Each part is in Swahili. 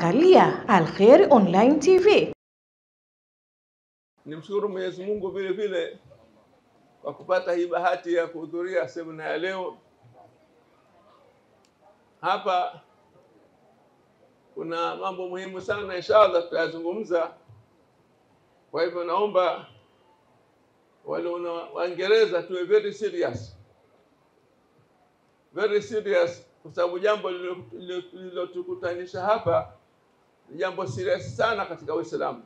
Unaangalia Al-Khair Online TV. Nimshukuru Mwenyezi Mungu vile vile kwa kupata hii bahati ya kuhudhuria semina ya leo. Hapa kuna mambo muhimu sana inshallah tutazungumza. Kwa hivyo naomba wale Waingereza tuwe very serious kwa sababu jambo lililotukutanisha hapa ni jambo serious sana katika Uislamu.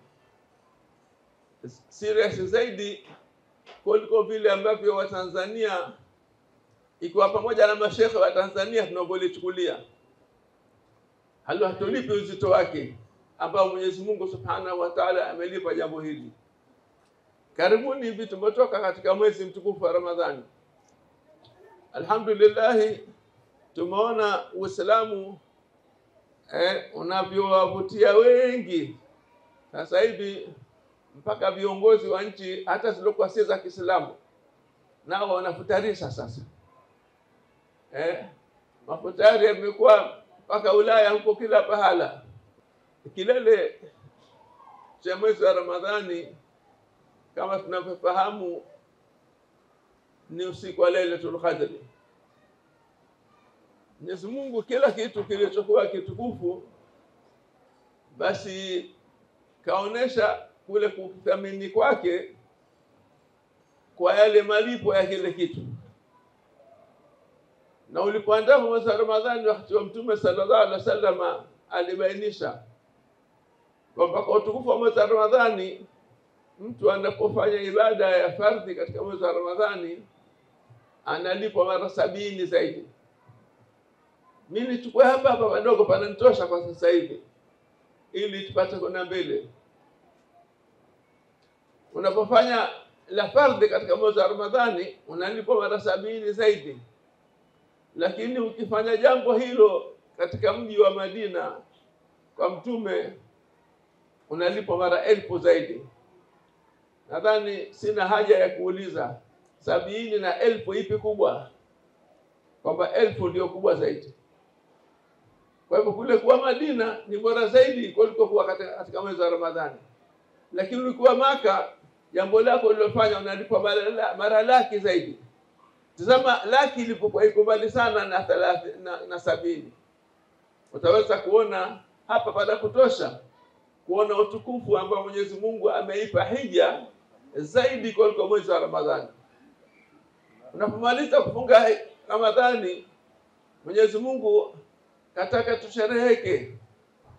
Serious zaidi kuliko vile ambavyo wa Tanzania ikiwa pamoja na mashehe wa Tanzania tunavyolichukulia. Hatulipi uzito wake ambao Mwenyezi Mungu Subhanahu wa Ta'ala amelipa jambo hili. Karibuni hivi tumetoka katika mwezi mtukufu wa Ramadhani. Alhamdulillah tumeona Uislamu unavyowavutia wengi. Sasa hivi mpaka viongozi wa nchi hata zilizokuwa si za Kiislamu nao wanafutarisha sasa. Mafutari yamekuwa mpaka Ulaya huko kila pahala. Kilele cha mwezi wa Ramadhani kama tunavyofahamu ni usiku wa Lailatul Qadr. Mwenyezi Mungu kila kitu kilichokuwa kitukufu basi kaonesha kule kuthamini kwake kwa yale malipo ya kile kitu. Na ulipoandaa mwezi wa Ramadhani wakati wa Mtume sallallahu alaihi wasallam alibainisha kwamba kwa utukufu wa mwezi wa Ramadhani mtu anapofanya ibada ya fardhi katika mwezi wa Ramadhani analipwa mara 70 zaidi. Mimi nichukue hapa padogo pananitosha kwa sasa hivi ili tupate kwenda mbele. Unapofanya la fardhi katika mwezi wa Ramadhani unalipwa mara 70 zaidi. Lakini ukifanya jambo hilo katika mji wa Madina kwa Mtume unalipwa mara 1000 zaidi. Nadhani sina haja ya kuuliza 70 na 1000 ipi kubwa, kwamba 1000 ndio kubwa zaidi. Kwa hivyo kule kwa Madina ni bora zaidi kuliko kuwa katika mwezi wa Ramadhani. Lakini ulikuwa Maka jambo lako ulilofanya unalipwa mara laki zaidi. Tazama laki ilipokuwa iko mbali sana na 30 na 70. Utaweza kuona hapa pada kutosha kuona utukufu ambao Mwenyezi Mungu ameipa hija zaidi kuliko mwezi wa Ramadhani. Unapomaliza kufunga Ramadhani Mwenyezi Mungu kataka tushereheke.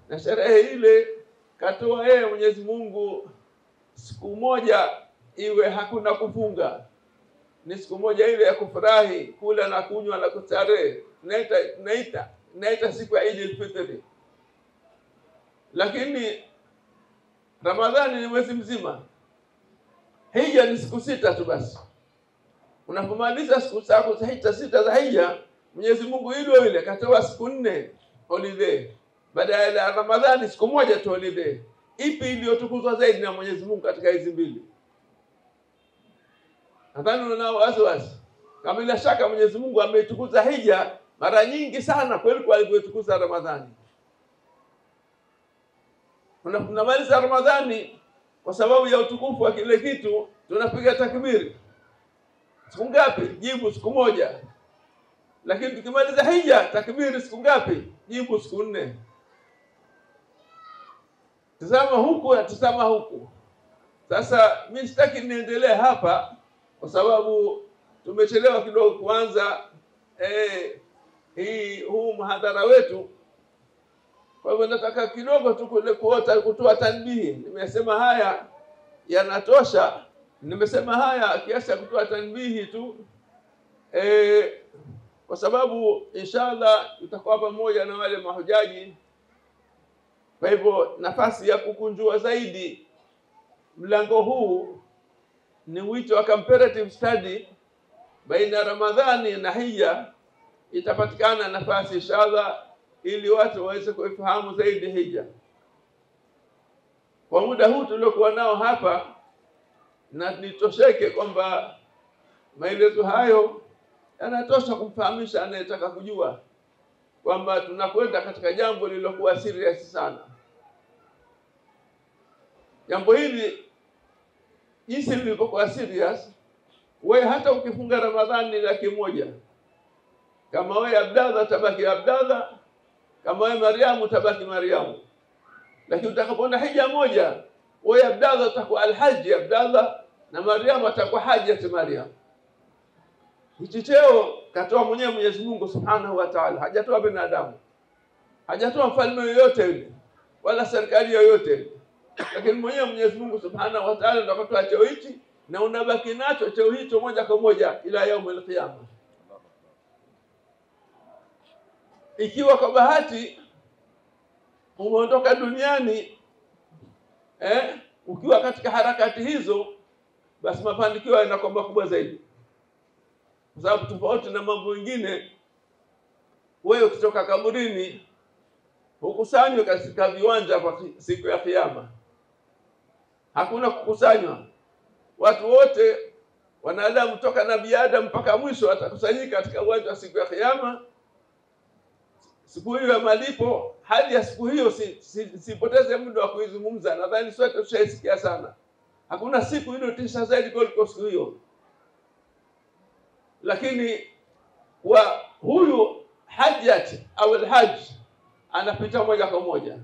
Na sherehe ile katoa yeye Mwenyezi Mungu siku moja iwe hakuna kufunga. Ni siku moja ile ya kufurahi, kula na kunywa na kustarehe. Naita siku ya Eid al-Fitr. Lakini Ramadhani ni mwezi mzima. Hija ni siku 6 tu basi. Unapomaliza siku zako za hija 6 za hija, Mwenyezi Mungu ile katoa siku 4 holiday. Baada ya Ramadhani siku moja tu holiday. Ipi iliyotukuzwa zaidi na Mwenyezi Mungu katika hizi mbili? Nadhani unao wazi. Kama bila shaka Mwenyezi Mungu ameitukuza hija mara nyingi sana kuliko alivyotukuza Ramadhani. Tunamaliza Ramadhani kwa sababu ya utukufu wa kile kitu tunapiga takbiri. Siku ngapi? Jibu siku moja. Lakini tukimaliza hija takbiri siku ngapi? Jibu siku 4. Tazama huku na tazama huku. Sasa mimi sitaki niendelee hapa kwa sababu tumechelewa kidogo kuanza huu mhadhara wetu. Kwa hivyo nataka kidogo tu kutoa tanbihi. Nimesema haya yanatosha. Nimesema haya kiasi kutoa tanbihi tu. Kwa sababu inshallah tutakuwa pamoja na wale mahujaji. Kwa hivyo nafasi ya kukunjua zaidi mlango huu ni wito wa comparative study baina Ramadhani na hija. Itapatikana nafasi inshallah ili watu waweze kufahamu zaidi hija. Kwa muda huu tuliokuwa nao hapa na nitosheke kwamba maelezo hayo yanatosha kumfahamisha anayetaka kujua. kwamba tunakwenda katika jambo lililokuwa serious sana. Jambo hili jinsi lilivyokuwa serious, wewe hata ukifunga Ramadhani 100,000, kama wewe Abdallah tabaki Abdallah, kama wewe Mariamu tabaki Mariamu. Lakini utakapoona hija moja, wewe Abdallah utakuwa Alhaji Abdallah na Mariamu atakuwa Hajjat Mariam. Hichi cheo katoa mwenyewe Mwenyezi Mungu Subhanahu wa Ta'ala, hajatoa binadamu, hajatoa mfalme yoyote yule wala serikali yoyote, lakini mwenyewe Mwenyezi Mungu Subhanahu wa Ta'ala ndo akatoa cheo hichi, na unabaki nacho cheo hicho moja kwa moja ila yaumul qiyama. Ikiwa kwa bahati umeondoka duniani ukiwa katika harakati hizo, basi mafanikio yanakuwa makubwa zaidi. Kwa sababu tofauti na mambo mengine, wewe ukitoka kaburini hukusanywa katika viwanja kwa siku ya Kiyama. Hakuna kukusanywa. Watu wote wanadamu toka Nabii Adam mpaka mwisho watakusanyika katika uwanja wa siku ya Kiyama. Siku hiyo ya malipo, hadi ya siku hiyo sipoteze muda wa kuizungumza. Nadhani sote tushaisikia sana. Hakuna siku iliyotisha zaidi kuliko siku hiyo. Lakini wa huyu Hajjat au Alhajj anapita moja kwa moja.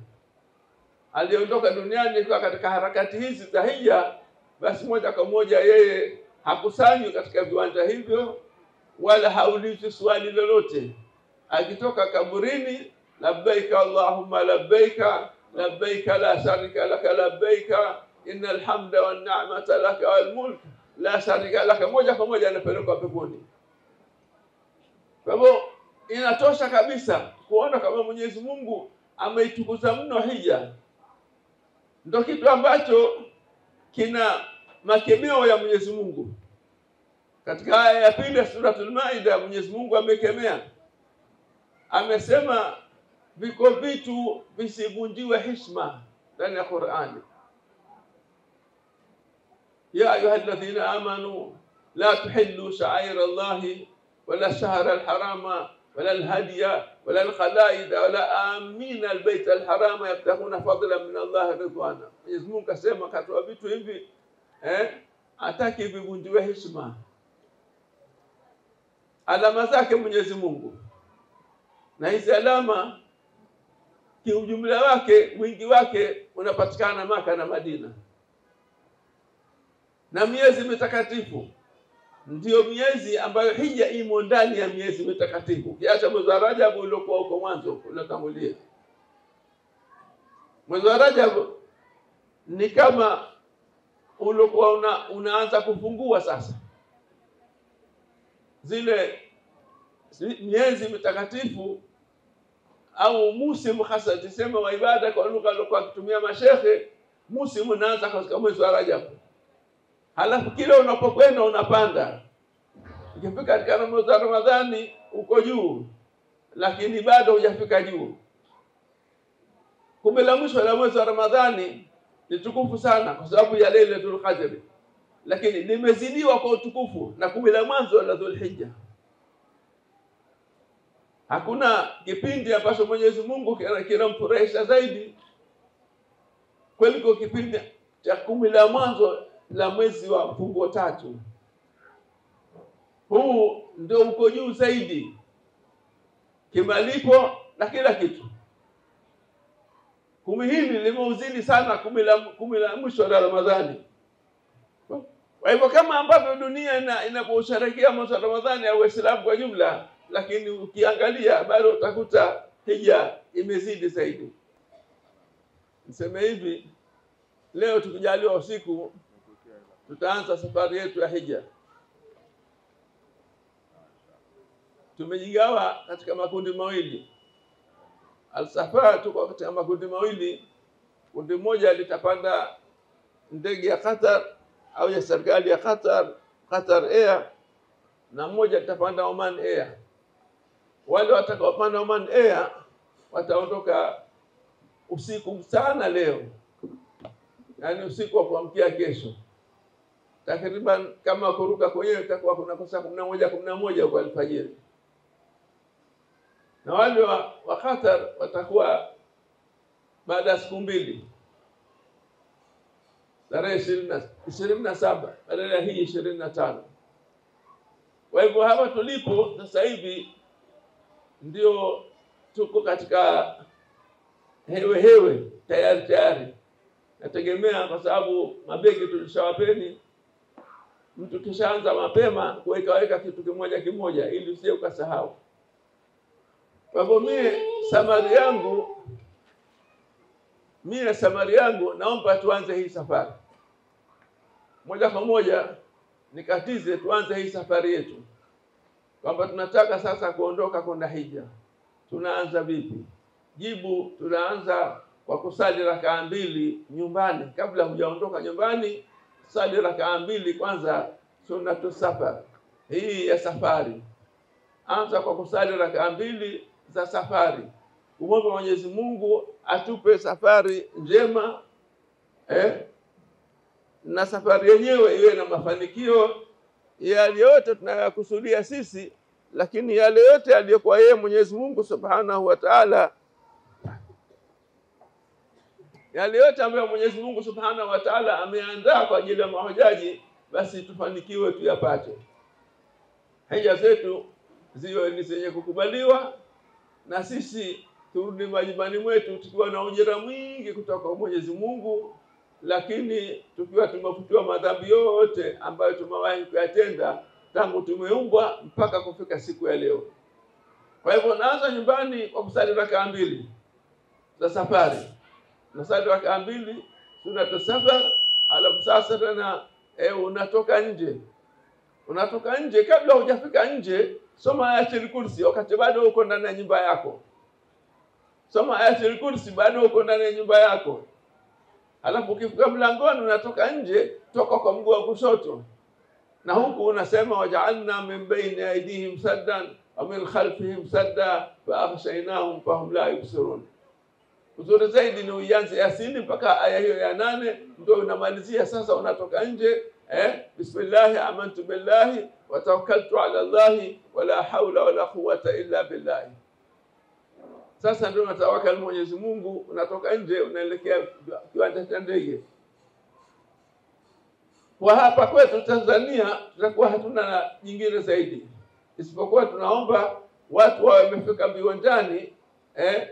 Aliondoka duniani kwa katika harakati hizi za hija, basi moja kwa moja yeye hakusanywi katika viwanja hivyo wala haulizi swali lolote. Akitoka kaburini, labbaika Allahumma labbaika, labbaika la sharika laka labbaika, innal hamda wan ni'mata laka wal mulk la sharika laka, moja kwa moja anapelekwa peponi. Kwa hivyo inatosha kabisa kuona kama Mwenyezi Mungu ameitukuza mno hija. Ndio kitu ambacho kina makemeo ya Mwenyezi Mungu. Katika aya ya pili ya Suratul Maida, Mwenyezi Mungu amekemea. Amesema viko vitu visivunjiwe heshima ndani ya Qur'ani. Ya ayyuhalladhina amanu la tuhillu sha'air Allahi wala shahra al-harama wala al-hadiya wala al-khalaid wala amina al-bayt al-harama yabtaghuna fadlan min Allah ridwana. Mwenyezi Mungu kasema katoa vitu hivi hataki vivunjiwe heshima. Alama zake Mwenyezi Mungu, na hizi alama kiujumla wake wingi wake unapatikana Maka na Madina. Na miezi mitakatifu ndio miezi ambayo hija imo ndani ya miezi mitakatifu. Kiacha mwezi wa Rajab uliokuwa huko mwanzo unatangulia. Mwezi wa Rajab ni kama uliokuwa unaanza kufungua sasa. Zile miezi mitakatifu au musimu hasa tuseme wa ibada kwa lugha aliyokuwa kutumia mashehe, musimu unaanza katika mwezi wa Rajab. Halafu kile unapokwenda unapanda. Ukifika katika mwezi wa Ramadhani uko juu, lakini bado hujafika juu. Kumbe la mwisho la mwezi wa Ramadhani ni tukufu sana kwa sababu ya Lailatul Qadr. Lakini limezidiwa kwa utukufu na kumbe la mwanzo la Dhulhijja. Hakuna kipindi ambacho Mwenyezi Mungu kinamfurahisha zaidi kuliko kipindi cha 10 la mwanzo la mwezi wa mfungo 3. Huu ndio uko juu zaidi kimalipo na kila kitu. 10 hili limeuzidi sana 10 la mwisho la Ramadhani. Kwa hivyo kama ambavyo dunia inaposherehekea mwezi wa Ramadhani au Uislamu kwa jumla, lakini ukiangalia bado utakuta hija imezidi zaidi. Niseme hivi, leo tukijaliwa usiku tutaanza safari yetu ya hija. Tumejigawa katika makundi mawili. Al-Safar tuko katika makundi mawili. Kundi moja litapanda ndege ya Qatar au ya serikali ya Qatar Air, na mmoja litapanda Oman Air. Wale watakaopanda Oman Air wataondoka usiku sana leo, yani usiku wa kuamkia kesho. Takriban kama kuruka kwenyewe itakuwa kuna kosa 11 kwa alfajiri. na wale wa Qatar watakuwa baada ya siku mbili, tarehe 27 badala ya hii 25. Kwa hivyo hapa tulipo sasa hivi ndio tuko katika hewe tayari. Nategemea kwa sababu mabegi tulishawapeni, mtu kishaanza mapema kuweka kitu kimoja ili usije ukasahau. Kwa hivyo mimi samari yangu naomba tuanze hii safari moja kwa moja, nikatize tuanze hii safari yetu, kwamba tunataka sasa kuondoka kwenda hija. Tunaanza vipi? Jibu, tunaanza kwa kusali rakaa 2 nyumbani. Kabla hujaondoka nyumbani, sali rakaa 2 kwanza, sunnatu safar, hii ya safari. Anza kwa kusali rakaa 2 za safari, kumwomba Mwenyezi Mungu atupe safari njema, na safari yenyewe iwe na mafanikio yale yote tunayokusudia sisi, lakini yale yote aliyokuwa yeye Mwenyezi Mungu Subhanahu wa Ta'ala, yale yote ambayo Mwenyezi Mungu Subhanahu wa Ta'ala ameandaa kwa ajili ya mahujaji, basi tufanikiwe tuyapate. Hija zetu ziwe ni zenye kukubaliwa, na sisi turudi majumbani mwetu tukiwa na ujira mwingi kutoka kwa Mwenyezi Mungu, lakini tukiwa tumefutiwa madhambi yote ambayo tumewahi kuyatenda tangu tumeumbwa mpaka kufika siku ya leo. Kwa hivyo naanza nyumbani kwa kusali rakaa 2 za safari. Nasali rakaa 2 sunatu safar, alafu sasa tena unatoka nje. Kabla hujafika nje, soma ayatul kursi wakati bado uko ndani ya nyumba yako. Soma ayatul kursi bado uko ndani ya nyumba yako. Alafu ukifika mlangoni unatoka nje, toka kwa mguu wa kushoto, na huku unasema waja'alna min bayni aydihim saddan wa min khalfihim sadda fa aghshaynahum fahum la yubsirun. Uzuri zaidi ni uanze Yasin mpaka aya hiyo ya 8, ndio unamalizia sasa. Unatoka nje, bismillah amantu billahi wa tawakkaltu ala allahi wala hawla wala quwwata illa billah. Sasa ndio unatawakkal Mwenyezi Mungu, unatoka nje unaelekea kiwanja cha ndege. Kwa hapa kwetu Tanzania tutakuwa hatuna nyingine zaidi, isipokuwa tunaomba watu wawe wamefika viwanjani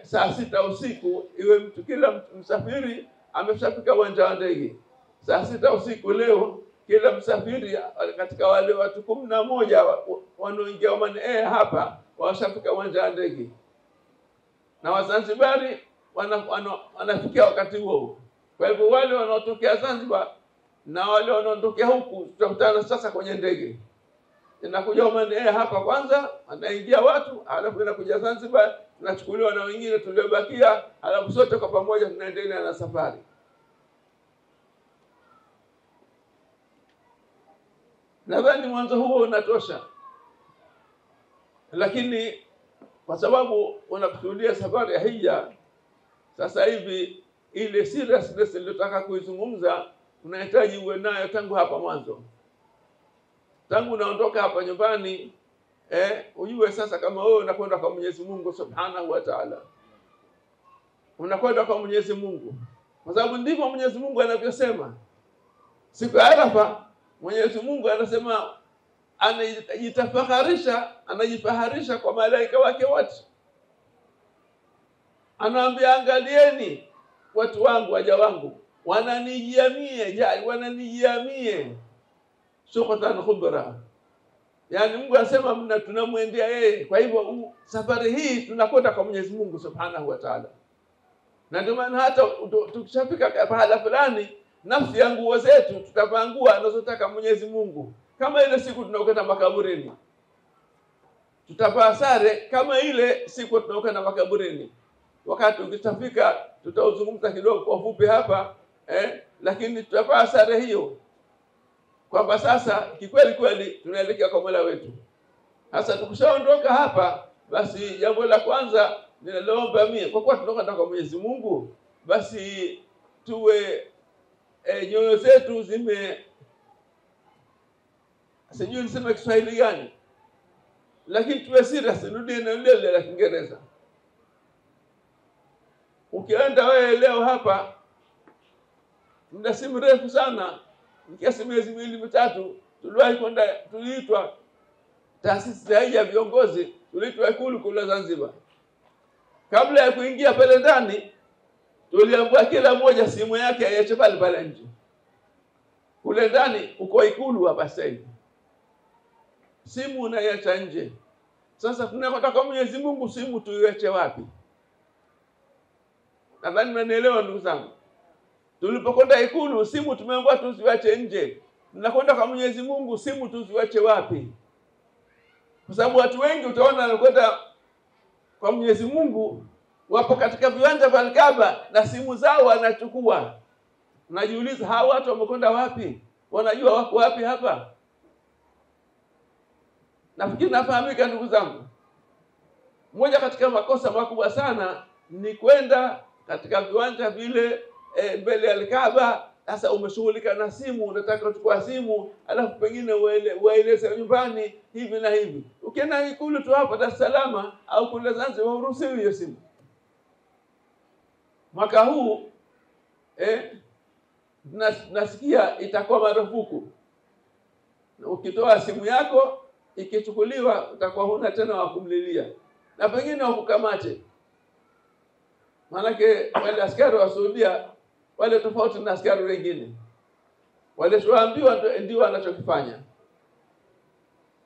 saa 6 usiku, iwe kila msafiri ameshafika uwanja wa ndege saa 6 usiku. Leo kila msafiri katika wale watu 11 wanaoingia Oman hapa washafika uwanja wa ndege, na Wazanzibari wanafikia wakati huo. Kwa hivyo wale wanaotokea Zanzibar na wale wanaotokea huku tutakutana sasa kwenye ndege. Inakuja Oman hapa kwanza, anaingia watu, alafu inakuja Zanzibar, tunachukuliwa na wengine tuliobakia, alafu sote kwa pamoja tunaendelea na safari. Nadhani mwanzo huo unatosha, lakini kwa sababu unakusudia safari ya hija, sasa hivi ile seriousness niliyotaka kuizungumza unahitaji uwe nayo tangu hapa mwanzo. Tangu unaondoka hapa nyumbani, ujue sasa kama wewe unakwenda kwa Mwenyezi Mungu Subhanahu wa Ta'ala. Unakwenda kwa Mwenyezi Mungu, kwa sababu ndivyo Mwenyezi Mungu anavyosema. Siku ya Arafa Mwenyezi Mungu anasema anajifaharisha kwa malaika wake wote. Anawaambia, angalieni watu wangu, waja wangu wananijia mie suqatan khudra. Yani Mungu anasema tunamwendea yeye. Kwa hivyo safari hii tunakwenda kwa Mwenyezi Mungu Subhanahu wa Ta'ala. Na ndio maana hata tukishafika pahala fulani, nafsi ya nguo zetu tutavangua anazotaka Mwenyezi Mungu. Kama ile siku tunaokwenda makaburini, tutavaa sare kama ile siku tunaokwenda makaburini. Wakati ukitafika tutauzungumza kidogo kwa ufupi hapa, lakini tutavaa sare hiyo, kwamba sasa kweli tunaelekea kwa Mola wetu. Sasa tukishaondoka hapa, basi jambo la kwanza ninaloomba mimi, kwa kuwa tunakwenda kwa Mwenyezi Mungu, basi tuwe nyoyo zetu sijui niseme Kiswahili gani, lakini tuwe serious, nirudie na lile la Kiingereza. Ukienda wewe leo hapa muda si mrefu sana, kiasi miezi 2-3, tuliwahi kwenda, tuliitwa taasisi ya viongozi, tuliitwa Ikulu kule Zanzibar. Kabla ya kuingia pale ndani, tuliambiwa kila mmoja simu yake aiache pale nje. Kule ndani uko Ikulu hapa sasa, simu unaiacha nje. Sasa tunataka Mwenyezi Mungu, simu tuiache wapi? Nadhani mnaelewa ndugu zangu. Tulipokwenda Ikulu, simu tumeambiwa tusiwache nje. Tunakwenda kwa Mwenyezi Mungu, simu tusiwache wapi? Kwa sababu watu wengi utaona wanakwenda kwa Mwenyezi Mungu wapo katika viwanja vya Kaaba na simu zao wanachukua. Unajiuliza hawa watu wamekwenda wapi? Wanajua wako wapi hapa? Nafikiri nafahamika ndugu zangu. Moja katika makosa makubwa sana ni kwenda katika viwanja vile mbele ya Kaaba. Sasa umeshughulika na simu, unataka kuchukua simu, alafu pengine waeleze nyumbani hivi na hivi. Ukienda Ikulu tu hapa Dar es Salaam au kule Zanzibar uruhusiwi hiyo simu. Mwaka huu nasikia itakuwa marufuku. Ukitoa simu yako ikichukuliwa utakuwa huna tena wa kumlilia, na pengine wakukamate. Maanake wale askari wa Saudia wale tofauti na askari wengine, wale tuambiwa ndio wanachokifanya.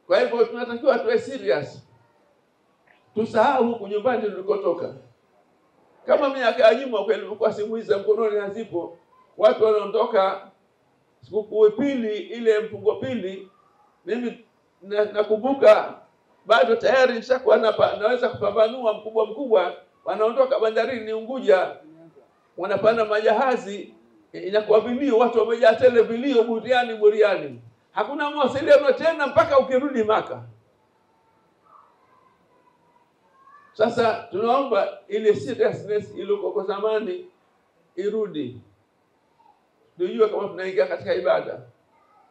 Kwa hivyo tunatakiwa tuwe serious, tusahau huku nyumbani tulikotoka. Kama miaka ya nyuma kwa simu hizi za mkononi hazipo, watu wanaondoka sikukuu pili, ile mfungo pili. Mimi nakumbuka bado tayari nishakuwa naweza kupambanua mkubwa, wanaondoka bandarini Unguja, wanapanda majahazi, inakuwa vilio, watu wamejaa tele vilio, buriani. Hakuna mawasiliano tena mpaka ukirudi Maka. Sasa tunaomba ile seriousness iliyoko kwa zamani irudi. Tujue kama tunaingia katika ibada.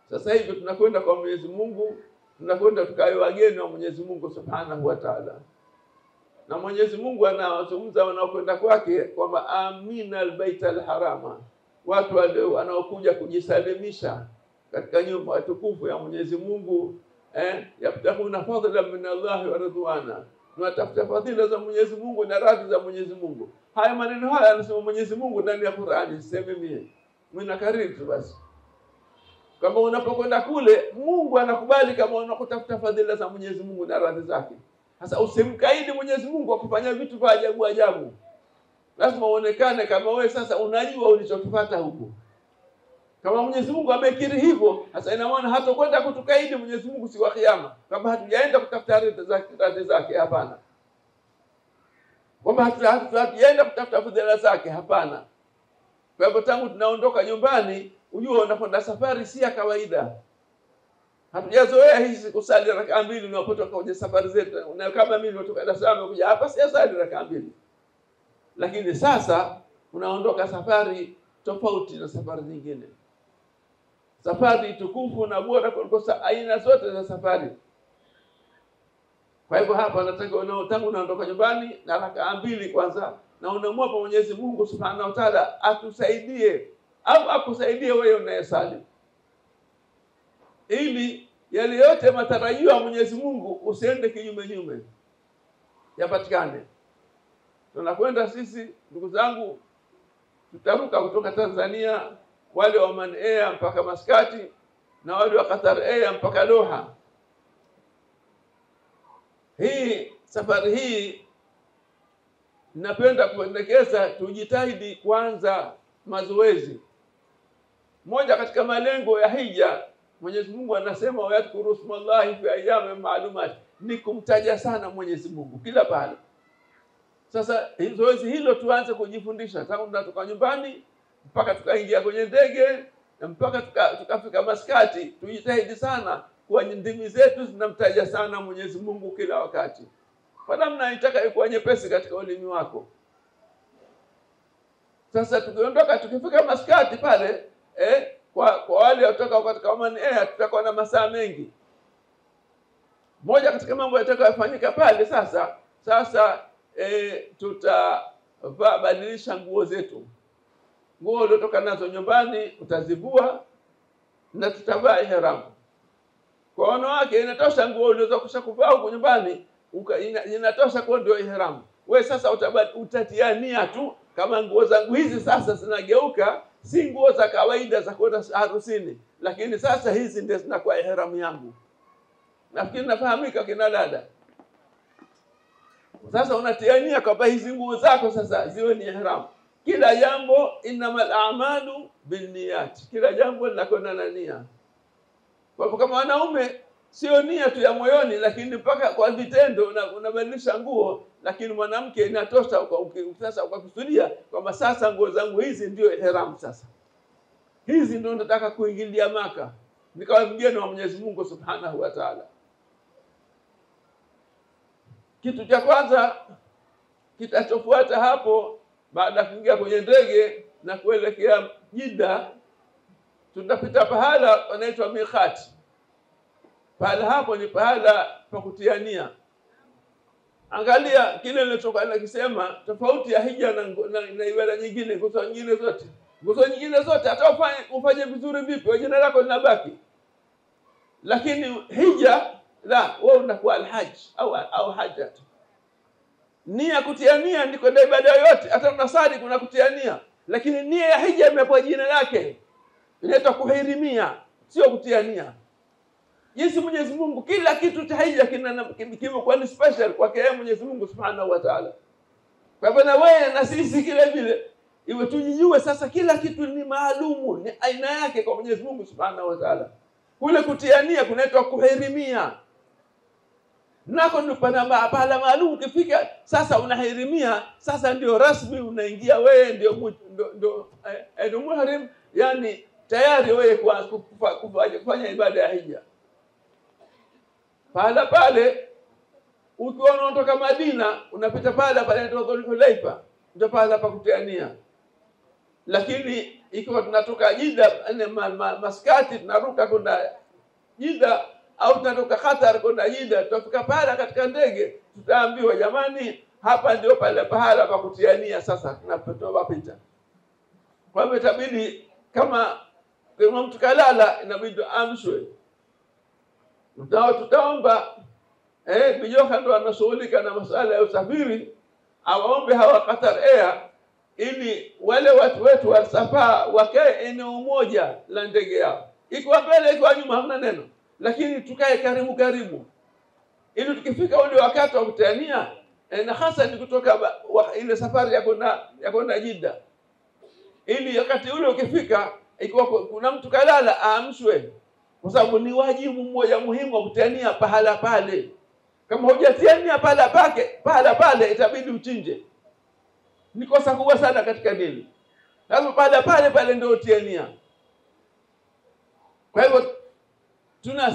Sasa hivi tunakwenda kwa Mwenyezi Mungu, tunakwenda tukae wageni wa Mwenyezi Mungu Subhanahu wa Ta'ala. Na Mwenyezi Mungu anawazungumza wanaokwenda kwake kwamba amina albaytal harama, watu wanaokuja kujisalimisha katika nyumba tukufu ya Mwenyezi Mungu, yabtahuna fadlan min Allah wa ridwana, tunatafuta fadhila za Mwenyezi Mungu na radhi za Mwenyezi Mungu. Haya maneno haya anasema Mwenyezi Mungu ndani ya Qur'ani, sema mimi nakariri basi. Kama unapokwenda kule, Mungu anakubali kama unakutafuta fadhila za Mwenyezi Mungu na radhi zake. Sasa usimkaidi Mwenyezi Mungu akufanyia vitu vya ajabu. Lazima uonekane kama wewe sasa unajua ulichokipata huko. Kama Mwenyezi Mungu amekiri hivyo, sasa ina maana hatakwenda kutukaidi Mwenyezi Mungu siku ya kiyama. Kama hatujaenda kutafuta radhi zake, hapana. Kama hatujaenda kutafuta fadhila zake, hapana. Kwa hivyo tangu tunaondoka nyumbani, ujue unakwenda safari si ya kawaida. Hatujazoea hizi kusali rakaa 2 unapotoka kwenye safari zetu. Na kama mimi nilitoka Dar es Salaam kuja hapa si sali rakaa 2. Lakini sasa unaondoka safari tofauti na safari nyingine. Safari tukufu na bora kuliko aina zote za safari. Kwa hivyo hapa nataka tangu unaondoka nyumbani na rakaa 2 kwanza, na unamwomba Mwenyezi Mungu Subhanahu wa Ta'ala atusaidie au akusaidie wewe unayesali, ili yale yote matarajio ya Mwenyezi Mungu usiende kinyume yapatikane. Tunakwenda sisi ndugu zangu, tutaruka kutoka Tanzania, wale wa Oman Air mpaka Maskati na wale wa Qatar Air mpaka Doha. Hii safari hii napenda kuendekeza tujitahidi kwanza mazoezi. Moja katika malengo ya hija, Mwenyezi Mungu anasema wayadhkuru smallahi fi ayyamin ma'lumat, ni kumtaja sana Mwenyezi Mungu kila pale. Sasa zoezi hilo tuanze kujifundisha tangu tunatoka nyumbani mpaka tukaingia kwenye ndege na mpaka tukafika Maskati. Tujitahidi sana kwa ndimi zetu zinamtaja sana Mwenyezi Mungu kila wakati. Kwa namna nitaka ikuwa nyepesi katika ulimi wako. Sasa tukiondoka tukifika Maskati pale, kwa wale kutoka katika Oman Air tutakuwa na masaa mengi. Moja katika mambo yatakayofanyika pale sasa tutabadilisha nguo zetu. Nguo uliotoka nazo nyumbani utazivua na tutavaa ihram. Kwa wanawake inatosha nguo ulizokwisha kuvaa huko nyumbani, inatosha kwa ndio ihram. Wewe sasa utatiania tu, kama nguo zangu hizi sasa zinageuka si nguo za kawaida za kwenda harusini, lakini sasa hizi ndio zinakuwa ihram yangu. Nafikiri nafahamika kina dada. Sasa unatiania kwamba hizi nguo zako sasa ziwe ni ihram. Kila jambo innamal a'malu binniyat, kila jambo linakwenda na nia. Kwa hivyo kama wanaume sio nia tu ya moyoni, lakini mpaka kwa vitendo unabadilisha nguo. Lakini mwanamke inatosha sasa ukakusudia kwamba sasa nguo zangu hizi ndio ihram. Sasa hizi ndio nataka kuingilia Maka, nikawa mgeni wa Mwenyezi Mungu Subhanahu wa Ta'ala. Kitu cha kwanza kitachofuata hapo, baada ya kuingia kwenye ndege na kuelekea Jeddah, tutapita pahala panaitwa Miqat. Pahala hapo ni pahala pa kutiania. Angalia kile nilichokuwa nakisema, tofauti ya hija na ibada nyingine, nguzo nyingine zote hata ufanye vizuri vipi, jina lako linabaki. Lakini hija la, wewe unakuwa alhaj au hajjat. Nia kutiania ndiko ndio ibada yote. Hata unasali kuna kutiania, lakini nia ya hija imepewa jina lake, inaitwa kuhirimia, sio kutiania. Jinsi Mwenyezi Mungu kila kitu cha hija kimekuwa ni special kwake yeye Mwenyezi Mungu Subhanahu wa Ta'ala. Kwa hivyo na wewe na sisi kile vile iwe tujijue sasa kila kitu ni maalumu, ni aina yake kwa Mwenyezi Mungu Subhanahu wa Ta'ala. Kule kutiania kunaitwa kuhirimia. Nako ndio pana pahala maalum. Ukifika sasa unahirimia, sasa ndio rasmi unaingia wewe, ndio muhrim, yani tayari wewe kufanya ibada ya hija. Pahala pale ukiwa unatoka Madina unapita pahala pale Dhul Hulaifa, ndio pahala pa kutiania. Lakini ikiwa tunatoka Jeddah Maskati tunaruka kwenda Jeddah au tunatoka Qatar kwenda Jeddah, tutafika pale katika ndege tutaambiwa jamani, hapa ndio pale pahala pa kutiania sasa tunapita. Kwa hivyo itabidi kama mtu kalala inabidi amshwe. Tutaomba Bijoka ndo anashughulika na masuala ya usafiri, awaombe hawa Qatar Air ili wale watu wetu wa Safa wakae eneo moja la ndege yao. Ikiwa mbele ikiwa nyuma hamna neno, lakini tukae karibu ili tukifika ule wakati wa kutania, na hasa ni kutoka ile safari ya kwenda Jeddah, ili wakati ule ukifika ikiwa kuna mtu kalala aamshwe, kwa sababu ni wajibu mmoja muhimu wa kutania pahala pale. Kama hujatiania pahala pale itabidi uchinje. Ni kosa kubwa sana katika dini. Lazima pahala ndio utiania. Kwa hivyo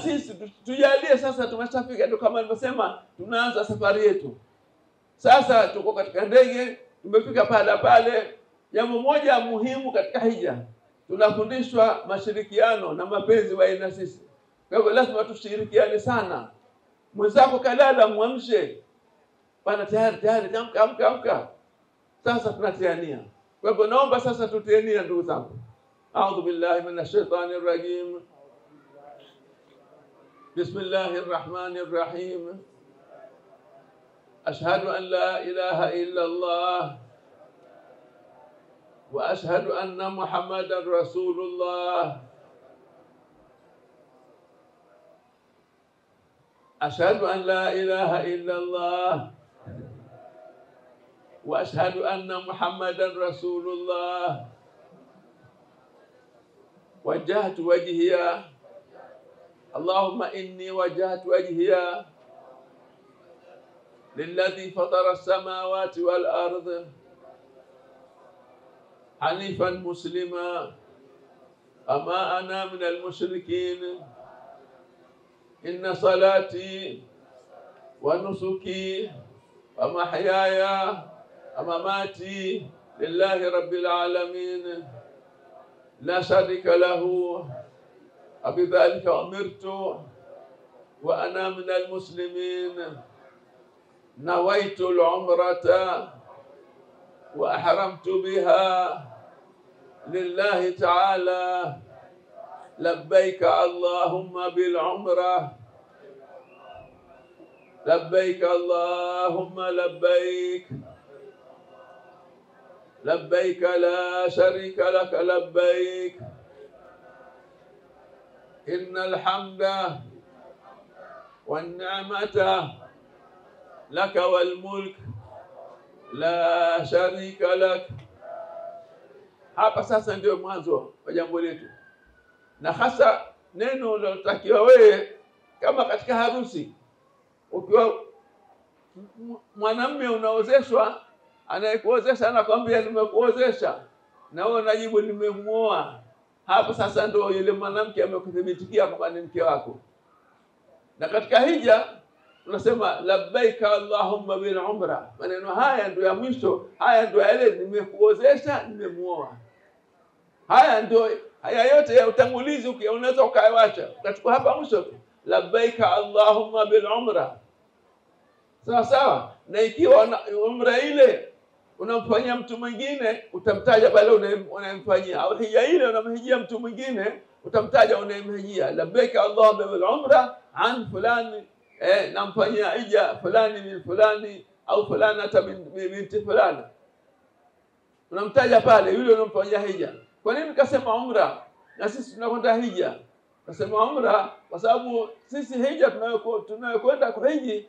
sisi tujalie sasa tumeshafika, ndio kama nilivyosema tunaanza safari yetu. Sasa tuko katika ndege, tumefika pahala pale. Jambo moja muhimu katika hija, tunafundishwa mashirikiano na mapenzi baina sisi. Kwa hivyo lazima tushirikiane sana. Mwenzako kalala muamshe. Bana tayari amka. Sasa tunatiania. Kwa hivyo naomba sasa tutiania ndugu zangu. A'udhu billahi minash shaitanir rajim. Bismillahir rahmanir rahim. Ashhadu an la ilaha illa Allah wa ashhadu anna Muhammadar Rasulullah. أشهد أن لا إله إلا الله وأشهد أن محمدا رسول الله. وجهت وجهي اللهم إني وجهت وجهي للذي فطر السماوات والأرض حنيفا مسلما وما أنا من المشركين. إن صلاتي ونسكي ومحياي ومماتي لله رب العالمين لا شريك له وبذلك أمرت wa ana minal muslimin nawaitu al-umrata wa ahramtu biha lillahi ta'ala labbaik Allahumma bil umrah labbaik Allahumma labbaik labbaik la sharika lak labbaik innal hamda wan ni'mata lak wal mulk la sharika lak. Hapa sasa ndio mwanzo wa jambo letu, na hasa neno unalotakiwa wewe kama katika harusi. Ukiwa mwanamume unaozeshwa, anayekuozesha anakuambia nimekuozesha, na wewe unajibu nimemuoa. Hapo sasa ndio yule mwanamke amekuthibitikia kwamba ni mke wako. Na katika hija tunasema labbaika Allahumma bil umra. Maneno haya ndio ya mwisho, haya ndio yale nimekuozesha, nimemuoa. Haya yote ya utangulizi unaweza ukaiacha. Ukachukua hapa mwisho tu labbaika Allahumma bil umra. Sawa sawa. Na ikiwa umra ile unamfanyia mtu mwingine, utamtaja pale unayemfanyia, au hija ile unamhijia mtu mwingine, utamtaja unayemhijia. Labbaika Allahumma bil umra an fulani, namfanyia hija fulani min fulani au fulana binti fulana, unamtaja pale yule unamfanyia hija. Kwa nini kasema umra na sisi tunakwenda hija? Kasema umra kwa sababu sisi hija tunayokwenda kwa hiji,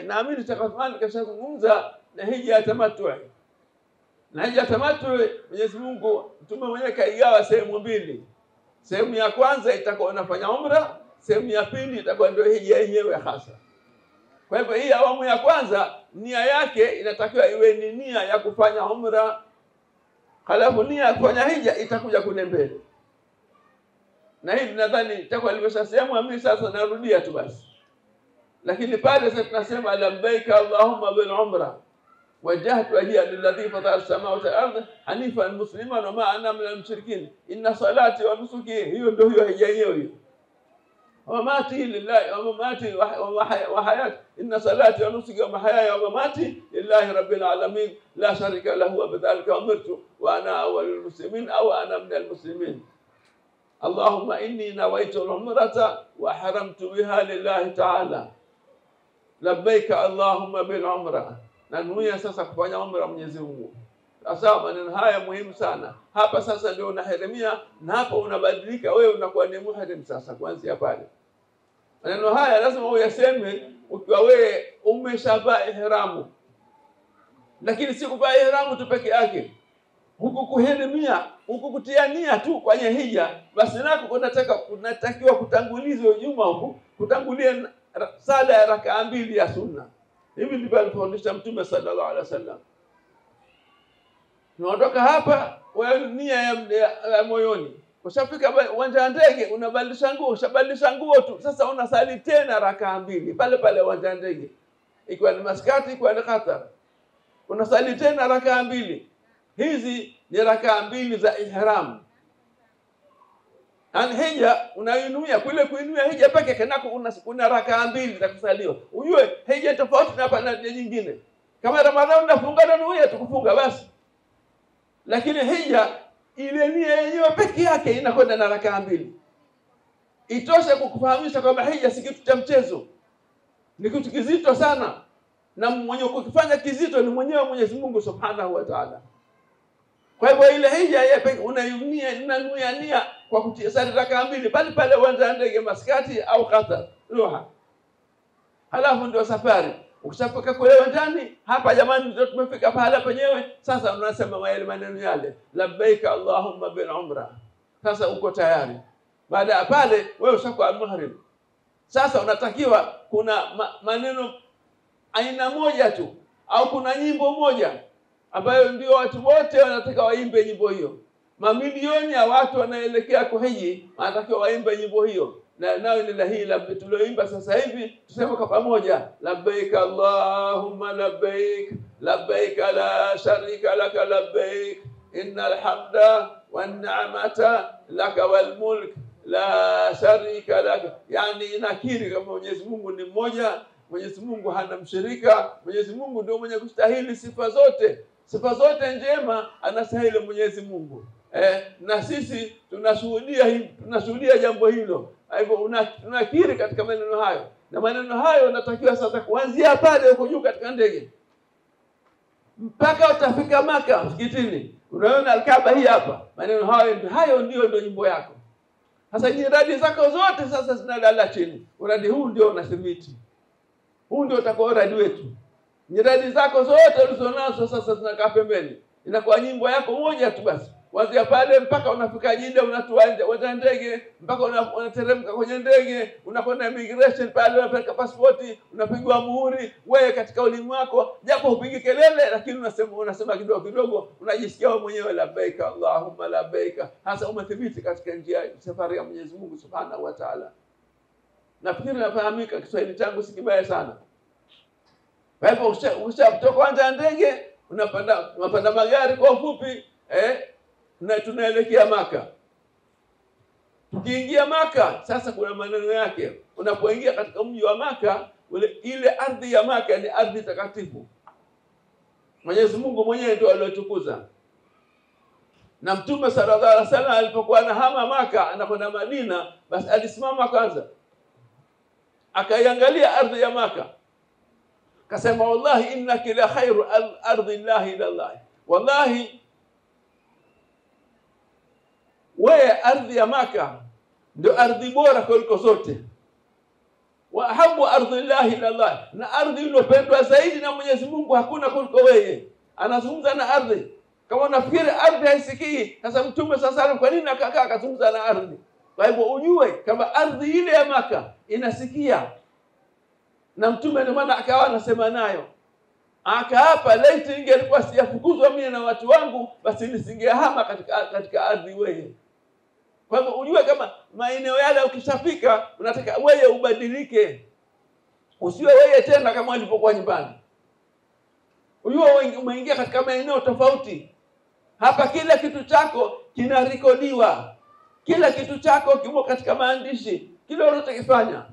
naamini Uthmani kashazungumza na hija ya tamattu. Na hija tamattu Mwenyezi Mungu Mtume mwenyewe kaigawa sehemu mbili. Sehemu ya kwanza itakuwa unafanya umra, sehemu ya pili itakuwa ndio hija yenyewe hasa. Kwa hivyo hii awamu ya kwanza nia yake inatakiwa iwe ni nia ya kufanya umra, halafu nia ya kufanya hija itakuja kule mbele. Na hili nadhani itakuwa limeshasema, mimi sasa narudia tu basi. Lakini pale sasa tunasema labbaika Allahumma bil umra wajjahtu wajhiya lilladhi fatara as-samawati wal ardh hanifan musliman wa ma ana minal mushrikin inna salati wa nusuki. Hiyo ndio hiyo hija hiyo. Wa mamati lillahi wa mamati wa hayati inna salati wa nusuki wa mahayaya wa mamati lillahi rabbil alamin la sharika lahu wa bidhalika umirtu wa ana awwalul muslimin aw ana minal muslimin. Allahumma inni nawaitu al-umrata wa haramtu biha lillahi ta'ala labbaika Allahumma bil umra. Na nuia sasa kufanya umra Mwenyezi Mungu. Sasa maneno haya muhimu sana. Hapa sasa ndio unahirimia, na hapa unabadilika, wewe unakuwa ni muhrim sasa kuanzia pale. Maneno haya lazima uyaseme ukiwa wewe umeshavaa ihramu. Lakini si kuvaa ihramu tu peke yake. Huku kuhirimia, huku kutia nia tu kwenye hija, basi nako unatakiwa kutangulizwa nyuma huku, kutangulia sala ya rakaa 2 ya sunna. Hivi ndivyo alifundisha Mtume sallallahu alaihi wasallam. Tunaondoka hapa, wewe nia ya moyoni. Ushafika uwanja wa ndege, unabadilisha nguo, ushabadilisha nguo tu. Sasa unasali tena rakaa 2 pale pale uwanja wa ndege. Ikiwa ni Maskati, ikiwa ni Qatar. Unasali tena rakaa 2. Hizi ni rakaa 2 za ihram. Hija unainuia kule, kuinuia hija peke kanako una rakaa 2 za kusaliwa. Ujue hija tofauti na pana nyingine. Kama Ramadhani unafunga na nuia tukufunga basi. Lakini hija ile nia yenyewe peke yake inakwenda na rakaa 2. Itoshe kukufahamisha kwamba hija si kitu cha mchezo. Ni kitu kizito sana. Na mwenye kukifanya kizito ni mwenyewe Mwenyezi Mungu Subhanahu wa Ta'ala. Kwa hivyo ile hija ya peke unanuia nia kwa kutia sala rakaa 2 pale pale uwanja ndege Maskati au Qatar Doha. Halafu ndio safari. Ukishafika kule uwanjani, hapa jamani ndio tumefika pahala penyewe. Sasa unasema yale maneno yale, labbaika Allahumma bil umra. Sasa uko tayari. Baada ya pale wewe ushakuwa muhrim. Sasa unatakiwa kuna maneno aina moja tu au kuna nyimbo moja ambayo ndio watu wote wanataka waimbe nyimbo hiyo. Mamilioni ya watu wanaelekea kuhiji wanatakiwa waimbe nyimbo hiyo. Na nao ni hii labda tulioimba sasa hivi, tuseme kwa pamoja, labbaik Allahumma labbaik labbaik la sharika lak labbaik innal hamda wan ni'mata lak wal mulk la sharika lak, yani inakiri kama Mwenyezi Mungu ni mmoja, Mwenyezi Mungu hana mshirika, Mwenyezi Mungu ndio mwenye kustahili sifa zote. Sifa zote njema anastahili Mwenyezi Mungu. Na sisi tunashuhudia jambo hilo. Hivyo unakiri katika maneno hayo. Na maneno hayo unatakiwa sasa kuanzia pale huko juu katika ndege mpaka utafika Maka msikitini. Unaona Al-Kaaba hii hapa. Maneno hayo ndio nyimbo yako. Sasa nyiradi zako zote sasa zinalala chini. Uradi huu ndio unathibiti. Huu ndio utakuwa uradi wetu. Nyiradi zako zote ulizonazo sasa zinakaa pembeni. Inakuwa nyimbo yako moja tu basi. Kuanzia pale mpaka unafika Jeddah, unatua ndege, mpaka unateremka kwenye ndege, unakwenda immigration pale, unapeleka pasipoti, unapigwa muhuri, wewe katika ulimi wako, japo upige kelele lakini unasema kidogo kidogo, unajisikia wewe mwenyewe labbaika Allahumma labbaika. Hasa umethibiti katika njia safari ya Mwenyezi Mungu Subhanahu wa Ta'ala. Nafikiri nafahamika, Kiswahili changu si kibaya sana. Kwa hivyo ukishatoka kwanza ndege, unapanda magari kwa ufupi, na tunaelekea Maka. Tukiingia Maka, sasa kuna maneno yake. Unapoingia katika mji wa Maka, ile ardhi ya Maka ni ardhi takatifu. Mwenyezi Mungu mwenyewe ndio aliyotukuza. Na Mtume sallallahu alaihi wasallam alipokuwa anahama Maka anakwenda Madina, basi alisimama kwanza, akaiangalia ardhi ya Maka, akasema wallahi innaka la khairu ardi llahi ila Allah. Wallahi wewe ardhi ya Maka ndio ardhi bora kuliko zote. Wa ahabu ardhi llahi ila Allah, na ardhi inopendwa zaidi na Mwenyezi Mungu hakuna kuliko wewe. Anazungumza na ardhi. Kama unafikiri ardhi haisikii, sasa Mtume sasa kwa nini akakaa akazungumza na ardhi? Kwa hivyo ujue kama ardhi ile ya Maka inasikia. Na Mtume ndio maana akawa anasema nayo. Akaapa laiti ingelikuwa sijafukuzwa mimi na watu wangu, basi nisingehama katika ardhi wewe. Kwa hivyo ujue kama maeneo yale ukishafika unataka wewe ubadilike. Usiwe wewe tena kama ulipokuwa nyumbani. Ujue umeingia katika maeneo tofauti. Hapa kila kitu chako kinarekodiwa. Kila kitu chako kimo katika maandishi. Kila unachokifanya.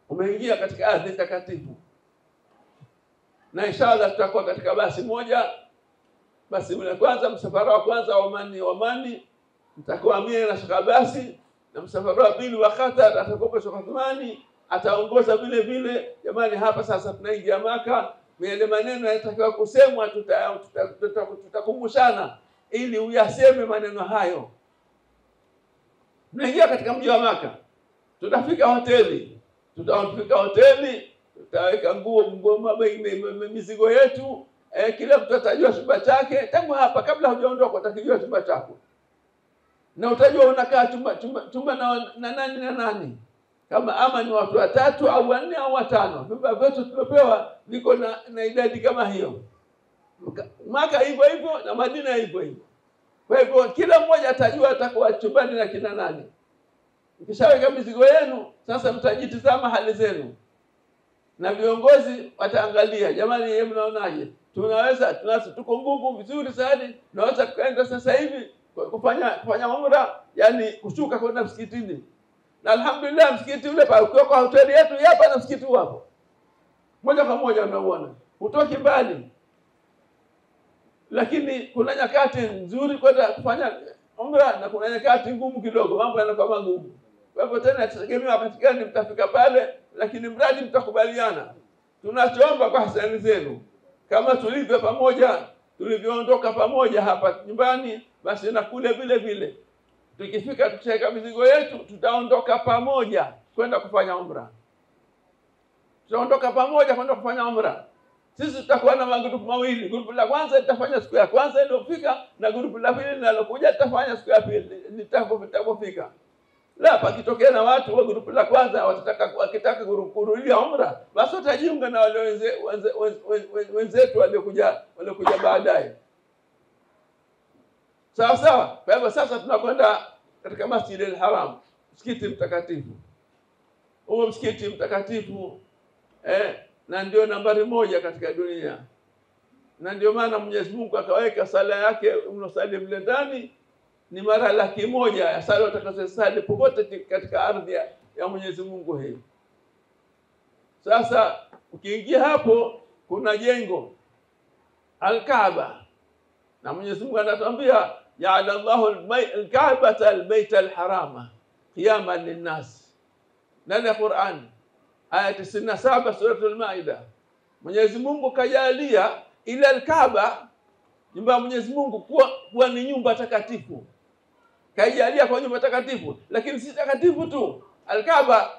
Umeingia katika ardhi takatifu. Na inshallah tutakuwa katika basi moja. Basi ule kwanza, msafara wa kwanza wa Omani mtakuwa mimi na Sheikh Basi, na msafara wa pili wa Qatar atakuwa Sheikh Uthmani, ataongoza vile vile. Jamani, hapa sasa tunaingia Maka, yale maneno yanatakiwa kusemwa tutakumbushana ili uyaseme maneno hayo. Tunaingia katika mji wa Maka. Tutafika hoteli, tutaweka mizigo yetu. Kila mtu atajua chumba chake. Tangu hapa kabla hujaondoka utakijua chumba chako. Na utajua unakaa chumba na nani. Kama ama ni watu 3 au 4 au 5. Vyumba vyetu tumepewa viko na idadi kama hiyo. Maka hivyo na Madina hivyo. Kwa hivyo kila mmoja atajua atakuwa chumbani na kina nani. Ukishaweka mizigo yenu, sasa mtajitizama hali zenu. Na viongozi wataangalia, jamani yeye mnaonaje? Tuko nguvu vizuri sana. Tunaweza tukaenda sasa hivi kufanya umra, yani kushuka kwenda msikitini. Na alhamdulillah msikiti ule pa kwa hoteli yetu hapa na msikiti hapo. Moja kwa moja unaona. Hutoki mbali. Lakini kuna nyakati nzuri kwenda kufanya umra na kuna nyakati ngumu kidogo, mambo yanakuwa magumu. Kwa hivyo tena tutegemea wakati gani mtafika pale, lakini mradi mtakubaliana. Tunachoomba kwa hasani zenu, kama tulivyoondoka pamoja hapa nyumbani, basi na kule vile vile. Tukifika tukiweka mizigo yetu, tutaondoka pamoja kwenda kufanya umra. Tutaondoka pamoja kwenda kufanya umra. Sisi tutakuwa na magrupu mawili. Grupu la kwanza litafanya siku ya kwanza iliyofika, na grupu la pili linalokuja litafanya siku ya pili litapofika. La pakitokea na watu wa grupu la kwanza wakitaka kurudia umra, basi watajiunga na wale wenzetu waliokuja baadaye. Sawa sawa. Kwa hivyo sasa tunakwenda katika Masjid al-Haram, msikiti mtakatifu. Huo msikiti mtakatifu na ndio nambari 1 katika dunia. Na ndio maana Mwenyezi Mungu akaweka sala yake unosali mle ndani, ni mara 100,000 ya sala utakazosali popote katika ardhi ya Mwenyezi Mungu hii. Sasa ukiingia hapo kuna jengo Al-Kaaba, na Mwenyezi Mungu anatuambia ja'ala Allahu al-Kaabata al-Bayta al-Harama qiyaman lin-nas. Ndani ya Qur'an aya 97 suratul Maida, Mwenyezi Mungu kajalia ile Al-Kaaba, nyumba ya Mwenyezi Mungu, kuwa ni nyumba takatifu. Kajalia kwa nyumba takatifu, lakini si takatifu tu. Al-Kaaba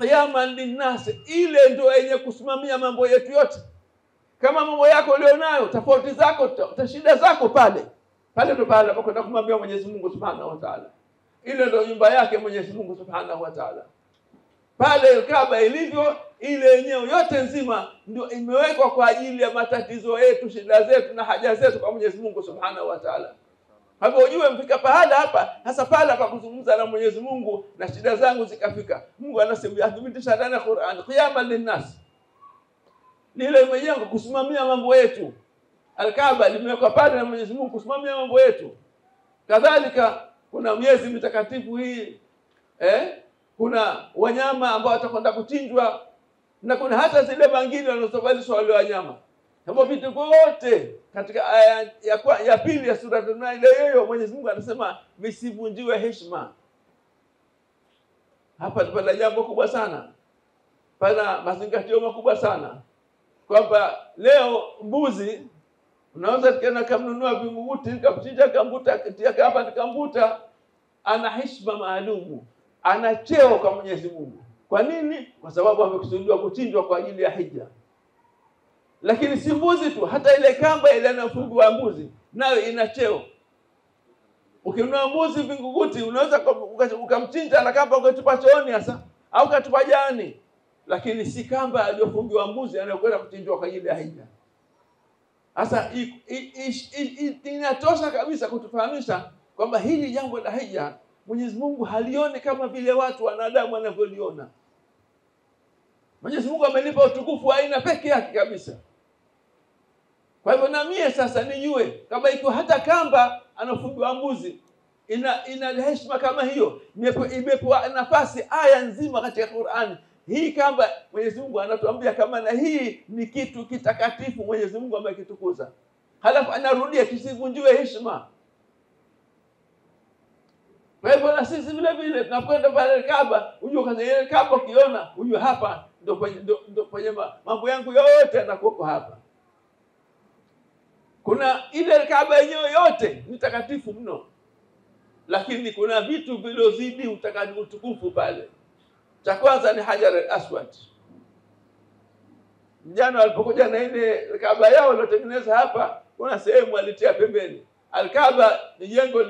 qiyaman lin-nas, ile ndio yenye kusimamia mambo yetu yote. Kama mambo yako ulionayo, tofauti zako, shida zako, pale ndio pale ambapo kumwambia Mwenyezi Mungu Subhanahu wa Ta'ala. Ile ndio nyumba yake Mwenyezi Mungu Subhanahu wa Ta'ala. Pale Kaaba ilivyo, ile yenyewe yote nzima ndio imewekwa kwa ajili ya matatizo yetu, shida zetu na haja zetu kwa Mwenyezi Mungu Subhanahu wa Ta'ala. Hapo ujue mfika pahala hapa, hasa pale hapa kuzungumza na Mwenyezi Mungu na shida zangu zikafika. Mungu anasema athibitisha ndani ya Qur'an, qiyaman linnas. Lile mwenyewe kusimamia mambo yetu. Al-Kaaba limewekwa pale na Mwenyezi Mungu kusimamia mambo yetu. Kadhalika kuna miezi mitakatifu hii, kuna wanyama ambao watakwenda kuchinjwa, na kuna hata zile bangili wanazovalishwa wale wanyama. Hapo vitu vyote katika aya ya pili ya sura An-Nahl hiyo Mwenyezi Mungu anasema visivunjiwe heshima. Hapa tupata jambo kubwa sana. Pana mazingatio makubwa sana. Kwamba leo mbuzi unaweza tena kumnunua vinguguti nikamchinja kambuta katika hapa nikambuta, ana heshima maalumu, ana cheo kwa Mwenyezi Mungu. Kwa nini? Kwa sababu amekusudiwa kuchinjwa kwa ajili ya hija. Lakini si mbuzi tu, hata ile kamba ile inafungwa mbuzi nayo ina cheo. Ukinunua mbuzi vinguguti unaweza ukamchinja na kamba ukatupa chooni hasa au ukatupa jani, lakini si kamba aliyofungiwa mbuzi anayokwenda kuchinjwa kwa ajili ya hija. Sasa inatosha kabisa kutufahamisha kwamba hili jambo la hija Mwenyezi Mungu halioni kama vile watu wanadamu wanavyoliona. Mwenyezi Mungu amenipa utukufu wa aina pekee yake kabisa. Kwa hivyo na mie sasa nijue kama iko hata kamba anafungiwa mbuzi ina heshima kama hiyo, imepewa nafasi aya nzima katika Qur'an. Hii kamba Mwenyezi Mungu anatuambia kama na hii ni kitu kitakatifu, Mwenyezi Mungu amekitukuza. Halafu anarudia kisivunjiwe heshima. Kwa hivyo na sisi vile vile tunakwenda pale Kaaba, unajua kaza ile Kaaba ukiona, unajua hapa ndio kwenye mambo yangu yote yanakuwa hapa. Kuna ile Kaaba yenyewe yote ni takatifu mno. Lakini kuna vitu vilozidi utukufu pale. Cha kwanza ni Hajar al-Aswad. Jana walipokuja na ile Kaaba yao waliotengeneza hapa, kuna sehemu walitia pembeni. Al-Kaaba ni jengo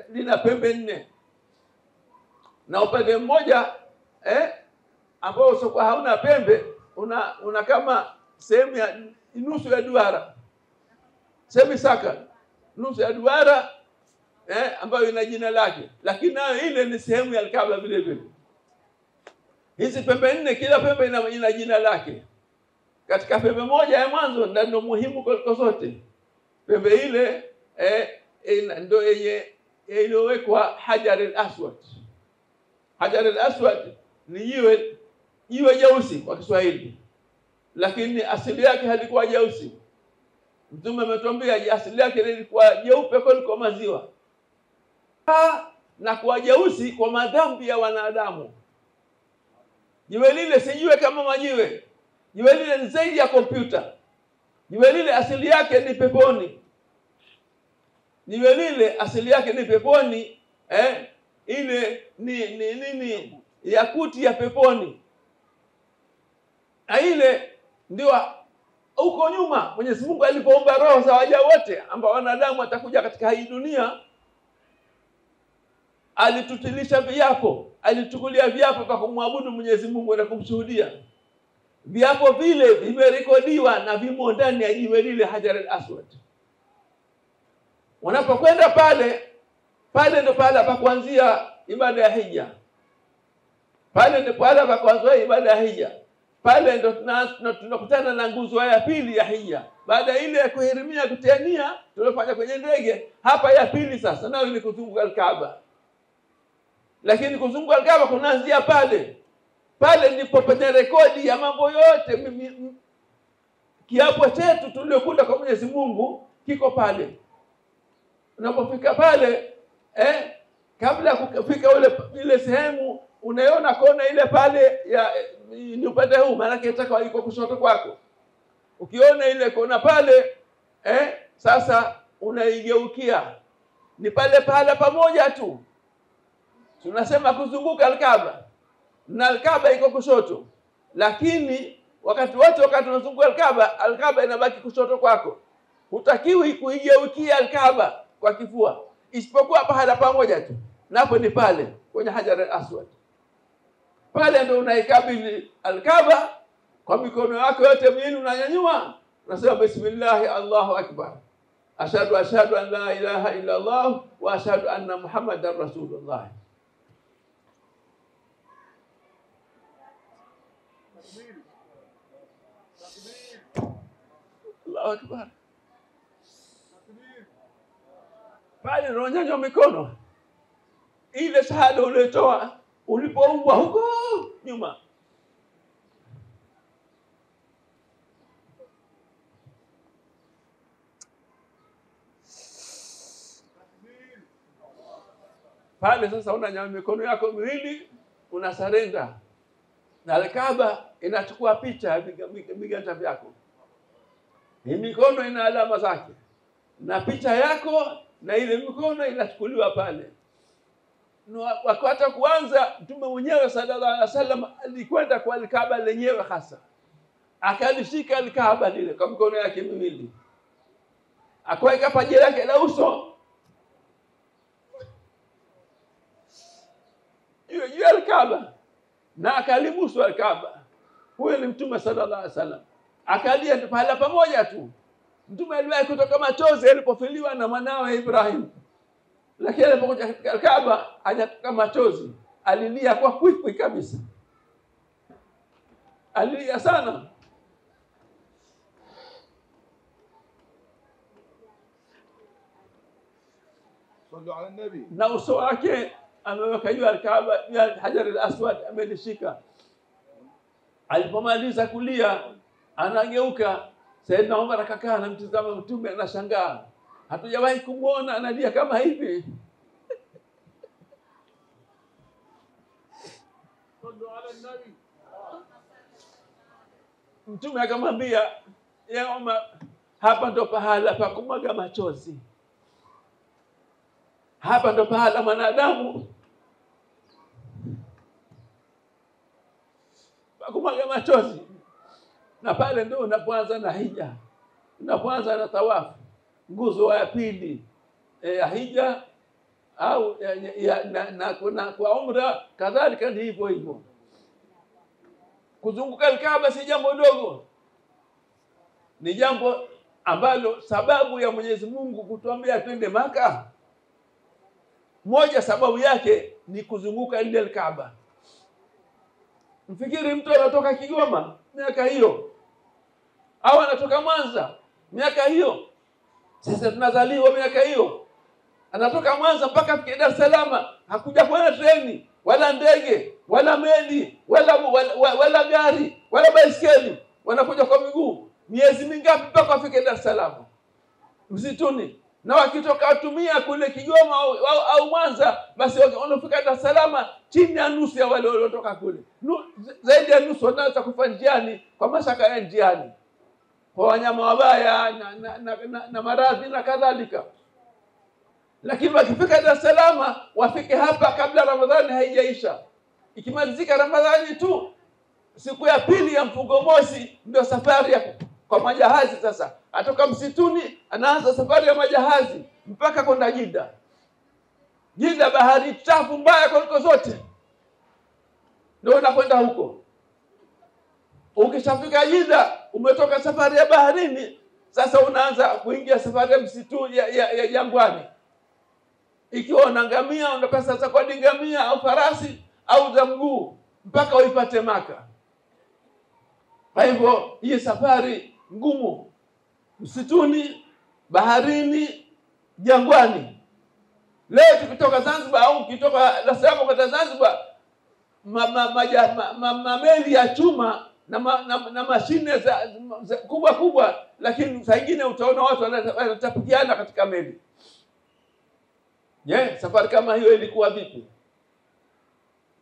lina pembe 4. Na upande mmoja ambao sio hauna pembe, una kama sehemu ya nusu ya duara. Semi saka, nusu ya duara ambayo ina jina lake, lakini nayo ile ni sehemu ya Al-Kaaba vile vile. Hizi pembe 4 kila pembe ina jina lake. Katika pembe moja ya mwanzo ndio muhimu kuliko zote. Pembe ile ndio yenye iliyowekwa Hajar al-Aswad. Hajar al-Aswad ni jiwe jeusi kwa Kiswahili, lakini asili yake halikuwa jeusi. Mtume ametuambia asili yake ilikuwa jeupe kuliko maziwa, na kuwa jeusi kwa madhambi ya wanadamu. Jiwe lile si jiwe kama majiwe. Jiwe lile ni zaidi ya kompyuta. Jiwe lile asili yake ni peponi. Jiwe lile asili yake ni peponi. Ile ni yakuti ya peponi. Na ile ndio huko nyuma Mwenyezi Mungu alipoomba roho za waja wote ambao wanadamu watakuja katika hii dunia, alitutilisha viapo, alitukulia viapo kwa kumwabudu Mwenyezi Mungu na kumshuhudia. Viapo vile vimerekodiwa na vimo ndani ya jiwe lile Hajar al-Aswad. Wanapokwenda pale ndio pale pa kuanzia ibada ya hija. Pale ndio pale pa kuanzia ibada ya hija. Pale ndo tunakutana na nguzo ya pili ya hija. Baada ile ya kuhirimia kutiania tulifanya kwenye ndege, hapa ya pili sasa nayo ni kuzunguka Al-Kaaba. Lakini kuzunguka Al-Kaaba kunaanzia pale. Pale ndipo penye rekodi ya mambo yote. Kiapo chetu tuliokula kwa Mwenyezi Mungu kiko pale. Unapofika pale kabla kufika ile sehemu unaiona kona ile pale ya ni upande huu, maana yake itakuwa iko kushoto kwako. Ukiona ile kona pale sasa unaigeukia, ni pale pamoja tu. Tunasema kuzunguka Al-Kaaba na Al-Kaaba iko kushoto, lakini wakati unazunguka Al-Kaaba inabaki kushoto kwako. Hutakiwi kuigeukia Al-Kaaba kwa kifua, isipokuwa pahala pamoja tu, napo ni pale kwenye Hajar al-Aswad. Pale ndio unaikabili Al-Kaaba kwa mikono yako yote miwili, unanyanyua, unasema bismillah, Allahu akbar, ashhadu an la ilaha illa Allah wa ashhadu anna Muhammadar Rasulullah. Allahu akbar. Pale unanyanyua mikono, ile shahada uliotoa ulipoumbwa huko nyuma. Pale sasa unanyanyua mikono yako miwili, unasarenda, na Al-Kaaba inachukua picha ya viganja vyako. Hii mikono ina alama zake, na picha yako na ile mikono inachukuliwa pale. Wakati kuanza Mtume mwenyewe sallallahu alaihi wasallam alikwenda kwa Al-Kaaba lenyewe hasa, akalishika Al-Kaaba lile kwa mikono yake miwili, akaweka paji lake la uso juu ya Al-Kaaba na akalibusu Al-Kaaba. Huyo ni Mtume sallallahu alaihi wasallam, akalia pahala pamoja tu. Mtume aliwahi kutoka machozi alipofiliwa na mwanawe Ibrahim, lakini alipokuja katika Al-Kaaba hajatoka machozi, alilia kwa kwikwi kabisa, alilia sana. Sallu ala nabi. Na uso wake ameweka juu Al-Kaaba ya Hajar al-Aswad, amelishika. Alipomaliza kulia anageuka, Saidna Umar akakaa anamtazama Mtume, anashangaa, hatujawahi kumuona analia kama hivi. Sallu ala nabi. Mtume akamwambia, ya Umar, hapa ndo pahala pa kumwaga machozi, hapa ndo pahala mwanadamu pa kumwaga machozi, na pale ndo unapoanza na hija, unapoanza na tawafu, nguzo ya pili ya hija, au na kwa umra kadhalika ni hivyo hivyo. Kuzunguka Al-Kaaba si jambo dogo, ni jambo ambalo sababu ya Mwenyezi Mungu kutuambia twende Maka, moja sababu yake ni kuzunguka ile Al-Kaaba. Mfikiri mtu anatoka Kigoma miaka hiyo, au anatoka Mwanza miaka hiyo, sisi tunazaliwa miaka hiyo, anatoka Mwanza mpaka afike Dar es Salaam, hakuja kwa treni wala ndege wala meli wala gari wala baiskeli, wanakuja kwa miguu. Miezi mingapi mpaka afike Dar es Salaam msituni? Na wakitoka watumia kule Kigoma au Mwanza, basi wanafika Dar es Salaam chini ya nusu ya wale waliotoka kule. Zaidi ya nusu wanaweza kufa njiani kwa mashaka ya njiani, kwa wanyama wabaya na maradhi na kadhalika. Lakini wakifika Dar es Salaam, wafike hapa kabla Ramadhani haijaisha. Ikimalizika Ramadhani tu, siku ya pili ya mfungo mosi ndio safari ya kwa majahazi. Sasa atoka msituni, anaanza safari ya majahazi mpaka kwenda Jida. Jida bahari chafu mbaya kuliko zote, ndio unakwenda huko. Ukishafika Jida, umetoka safari ya baharini, sasa unaanza kuingia safari ya msitu ya jangwani. Ikiwa unangamia, unapasa sasa kwa dingamia au farasi au za mguu mpaka uipate Maka. Kwa hivyo hii safari ngumu, msituni, baharini, jangwani. Leo tukitoka Zanzibar au ukitoka Dar es Salaam kwenda Zanzibar, mameli ya chuma na mashine za kubwa kubwa, lakini saa nyingine utaona watu wanatapikiana katika meli. Safari kama hiyo ilikuwa vipi?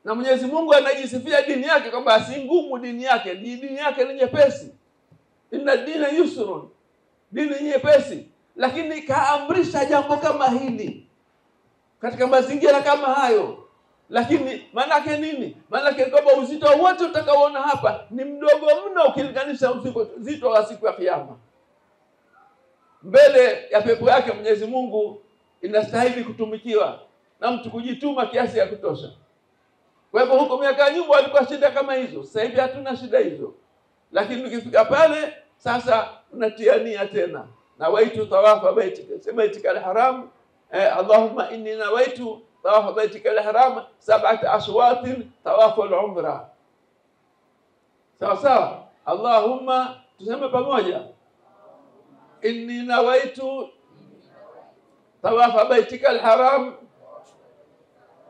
Na Mwenyezi Mungu anajisifia dini yake kwamba si ngumu dini yake, dini yake ni nyepesi. Inna dina yusrun, dini nyepesi. Lakini kaamrisha jambo kama hili katika mazingira kama hayo. Lakini maana yake nini? Maana yake kwamba uzito wote utakaoona hapa ni mdogo mno ukilinganisha uzito wa siku ya Kiyama. Mbele ya pepo yake Mwenyezi Mungu inastahili kutumikiwa na mtu kujituma kiasi ya kutosha. Kwa hivyo huko miaka nyuma walikuwa shida kama hizo. Sasa hivi hatuna shida hizo. Lakini ukifika pale sasa unatiania tena. Nawaitu tawafa baitika al-haram. Allahumma inni nawaitu tawafa baitika al-haram 7 ashwatin tawafu al-umra. Sawa sawa. Allahumma, tuseme pamoja. Inni nawaitu tawafa baitika al-haram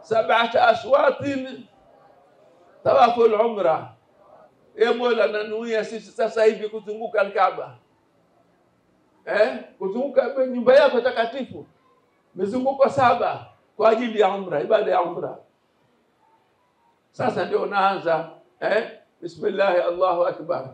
7 ashwatin tawafu al-umra. Mola nanuia sisi sasa hivi kuzunguka al-Kaaba. Kuzunguka nyumba yako takatifu. Mizunguko 7 kwa ajili ya umra, ibada ya umra. Sasa ndio unaanza bismillah, Allahu akbar.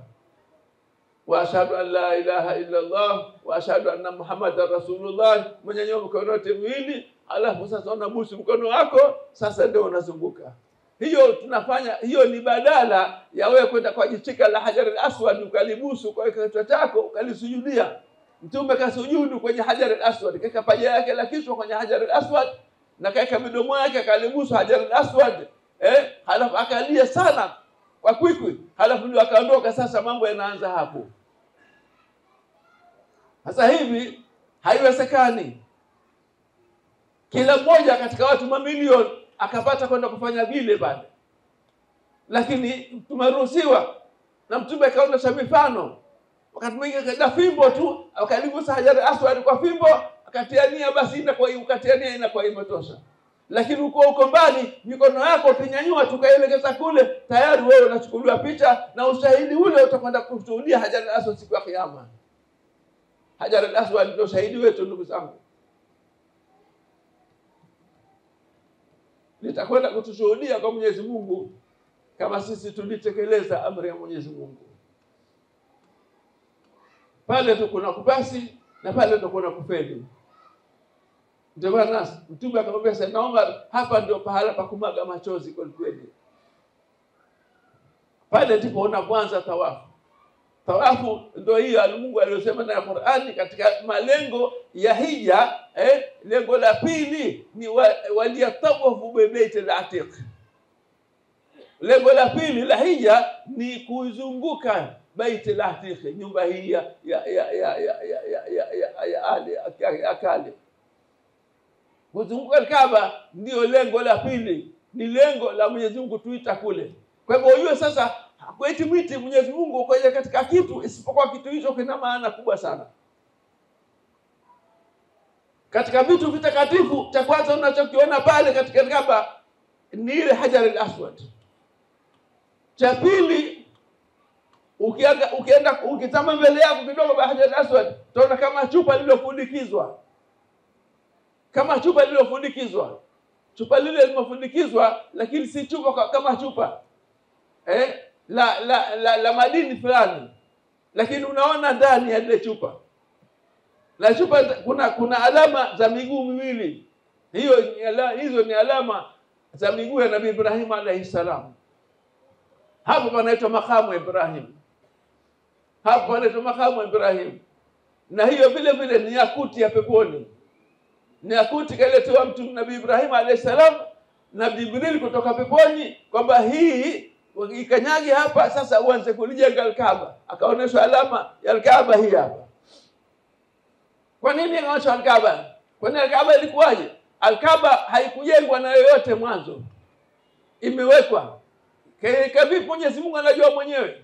Wa ashhadu an la ilaha illa Allah wa ashhadu anna Muhammadar Rasulullah. Mwenyenyua mkono wote miwili, alafu sasa unabusu mkono wako, sasa ndio unazunguka. Hiyo tunafanya, hiyo ni badala ya wewe kwenda kwa jichika la Hajar al-Aswad ukalibusu kwa kichwa chako ukalisujudia. Mtume kasujudu kwenye Hajar al-Aswad, kaeka paja yake la kichwa kwenye Hajar al-Aswad na kaeka midomo yake akalibusu Hajar al-Aswad, halafu akalia sana kwa kwikwi, halafu ndio akaondoka. Sasa mambo yanaanza hapo. Sasa hivi haiwezekani kila mmoja katika watu mamilioni akapata kwenda kufanya vile pale, lakini tumeruhusiwa na Mtume akaonyesha mifano. Wakati mwingine kada fimbo tu akalibusa Hajar al-Aswad kwa fimbo, akatiania, basi ukatiania inakuwa imetosha. Lakini uko mbali, mikono yako ukinyanyua tukaielekeza kule, tayari wewe unachukuliwa picha na ushahidi ule utakwenda kushuhudia Hajar al-Aswad siku ya Kiyama. Hajar al-Aswad ndio shahidi wetu, ndugu zangu. Litakwenda kutushuhudia kwa Mwenyezi Mungu kama sisi tulitekeleza amri ya Mwenyezi Mungu. Pale tu kuna kupasi na pale tu kuna kufeli. Ndio maana Mtume akamwambia Sayyidina Umar, hapa ndio pahala pa kumaga machozi kwa kweli. Pale ndipo unapoanza tawafu. Tawafu ndio hiyo Mungu aliyosema na Qur'ani katika malengo ya hija. Lengo la pili ni waliyatawafu bi baitil atiq. Lengo la pili la hija ni kuzunguka Baitul Atiq, nyumba hii ya kale. Kuzunguka Kaaba ndio lengo la pili, ni lengo la Mwenyezi Mungu tuita kule. Kwa hivyo hiyo sasa hakuiti mwiti Mwenyezi Mungu kwa katika kitu isipokuwa kitu hicho kina maana kubwa sana. Katika vitu vitakatifu cha kwanza unachokiona pale katika Kaaba ni ile Hajar al-Aswad. Cha pili, ukienda ukitama mbele yako kidogo kwa Hajar al-Aswad, utaona kama chupa lililofundikizwa. Kama chupa lililofundikizwa. Chupa lile limefundikizwa, lakini si chupa kama chupa la madini fulani. Lakini unaona ndani ya ile chupa. La chupa kuna alama za miguu miwili. Hizo ni alama za miguu ya Nabii Ibrahim alayhi salam. Hapo panaitwa makamu Ibrahim. Hapo panaitwa makamu Ibrahim. Na hiyo vile vile ni yakuti ya peponi. Ni yakuti kaletewa mtu Nabii Ibrahim alayhi salam na Jibril kutoka peponi kwamba hii ikanyagi hapa sasa uanze kulijenga al-Kaaba. Akaonyeshwa alama ya al-Kaaba hii hapa. Kwa nini akaonyeshwa al-Kaaba? Kwa nini al-Kaaba ilikuwaje? Al-Kaaba haikujengwa na yoyote mwanzo. Imewekwa. Kwa vipi Mwenyezi Mungu anajua mwenyewe?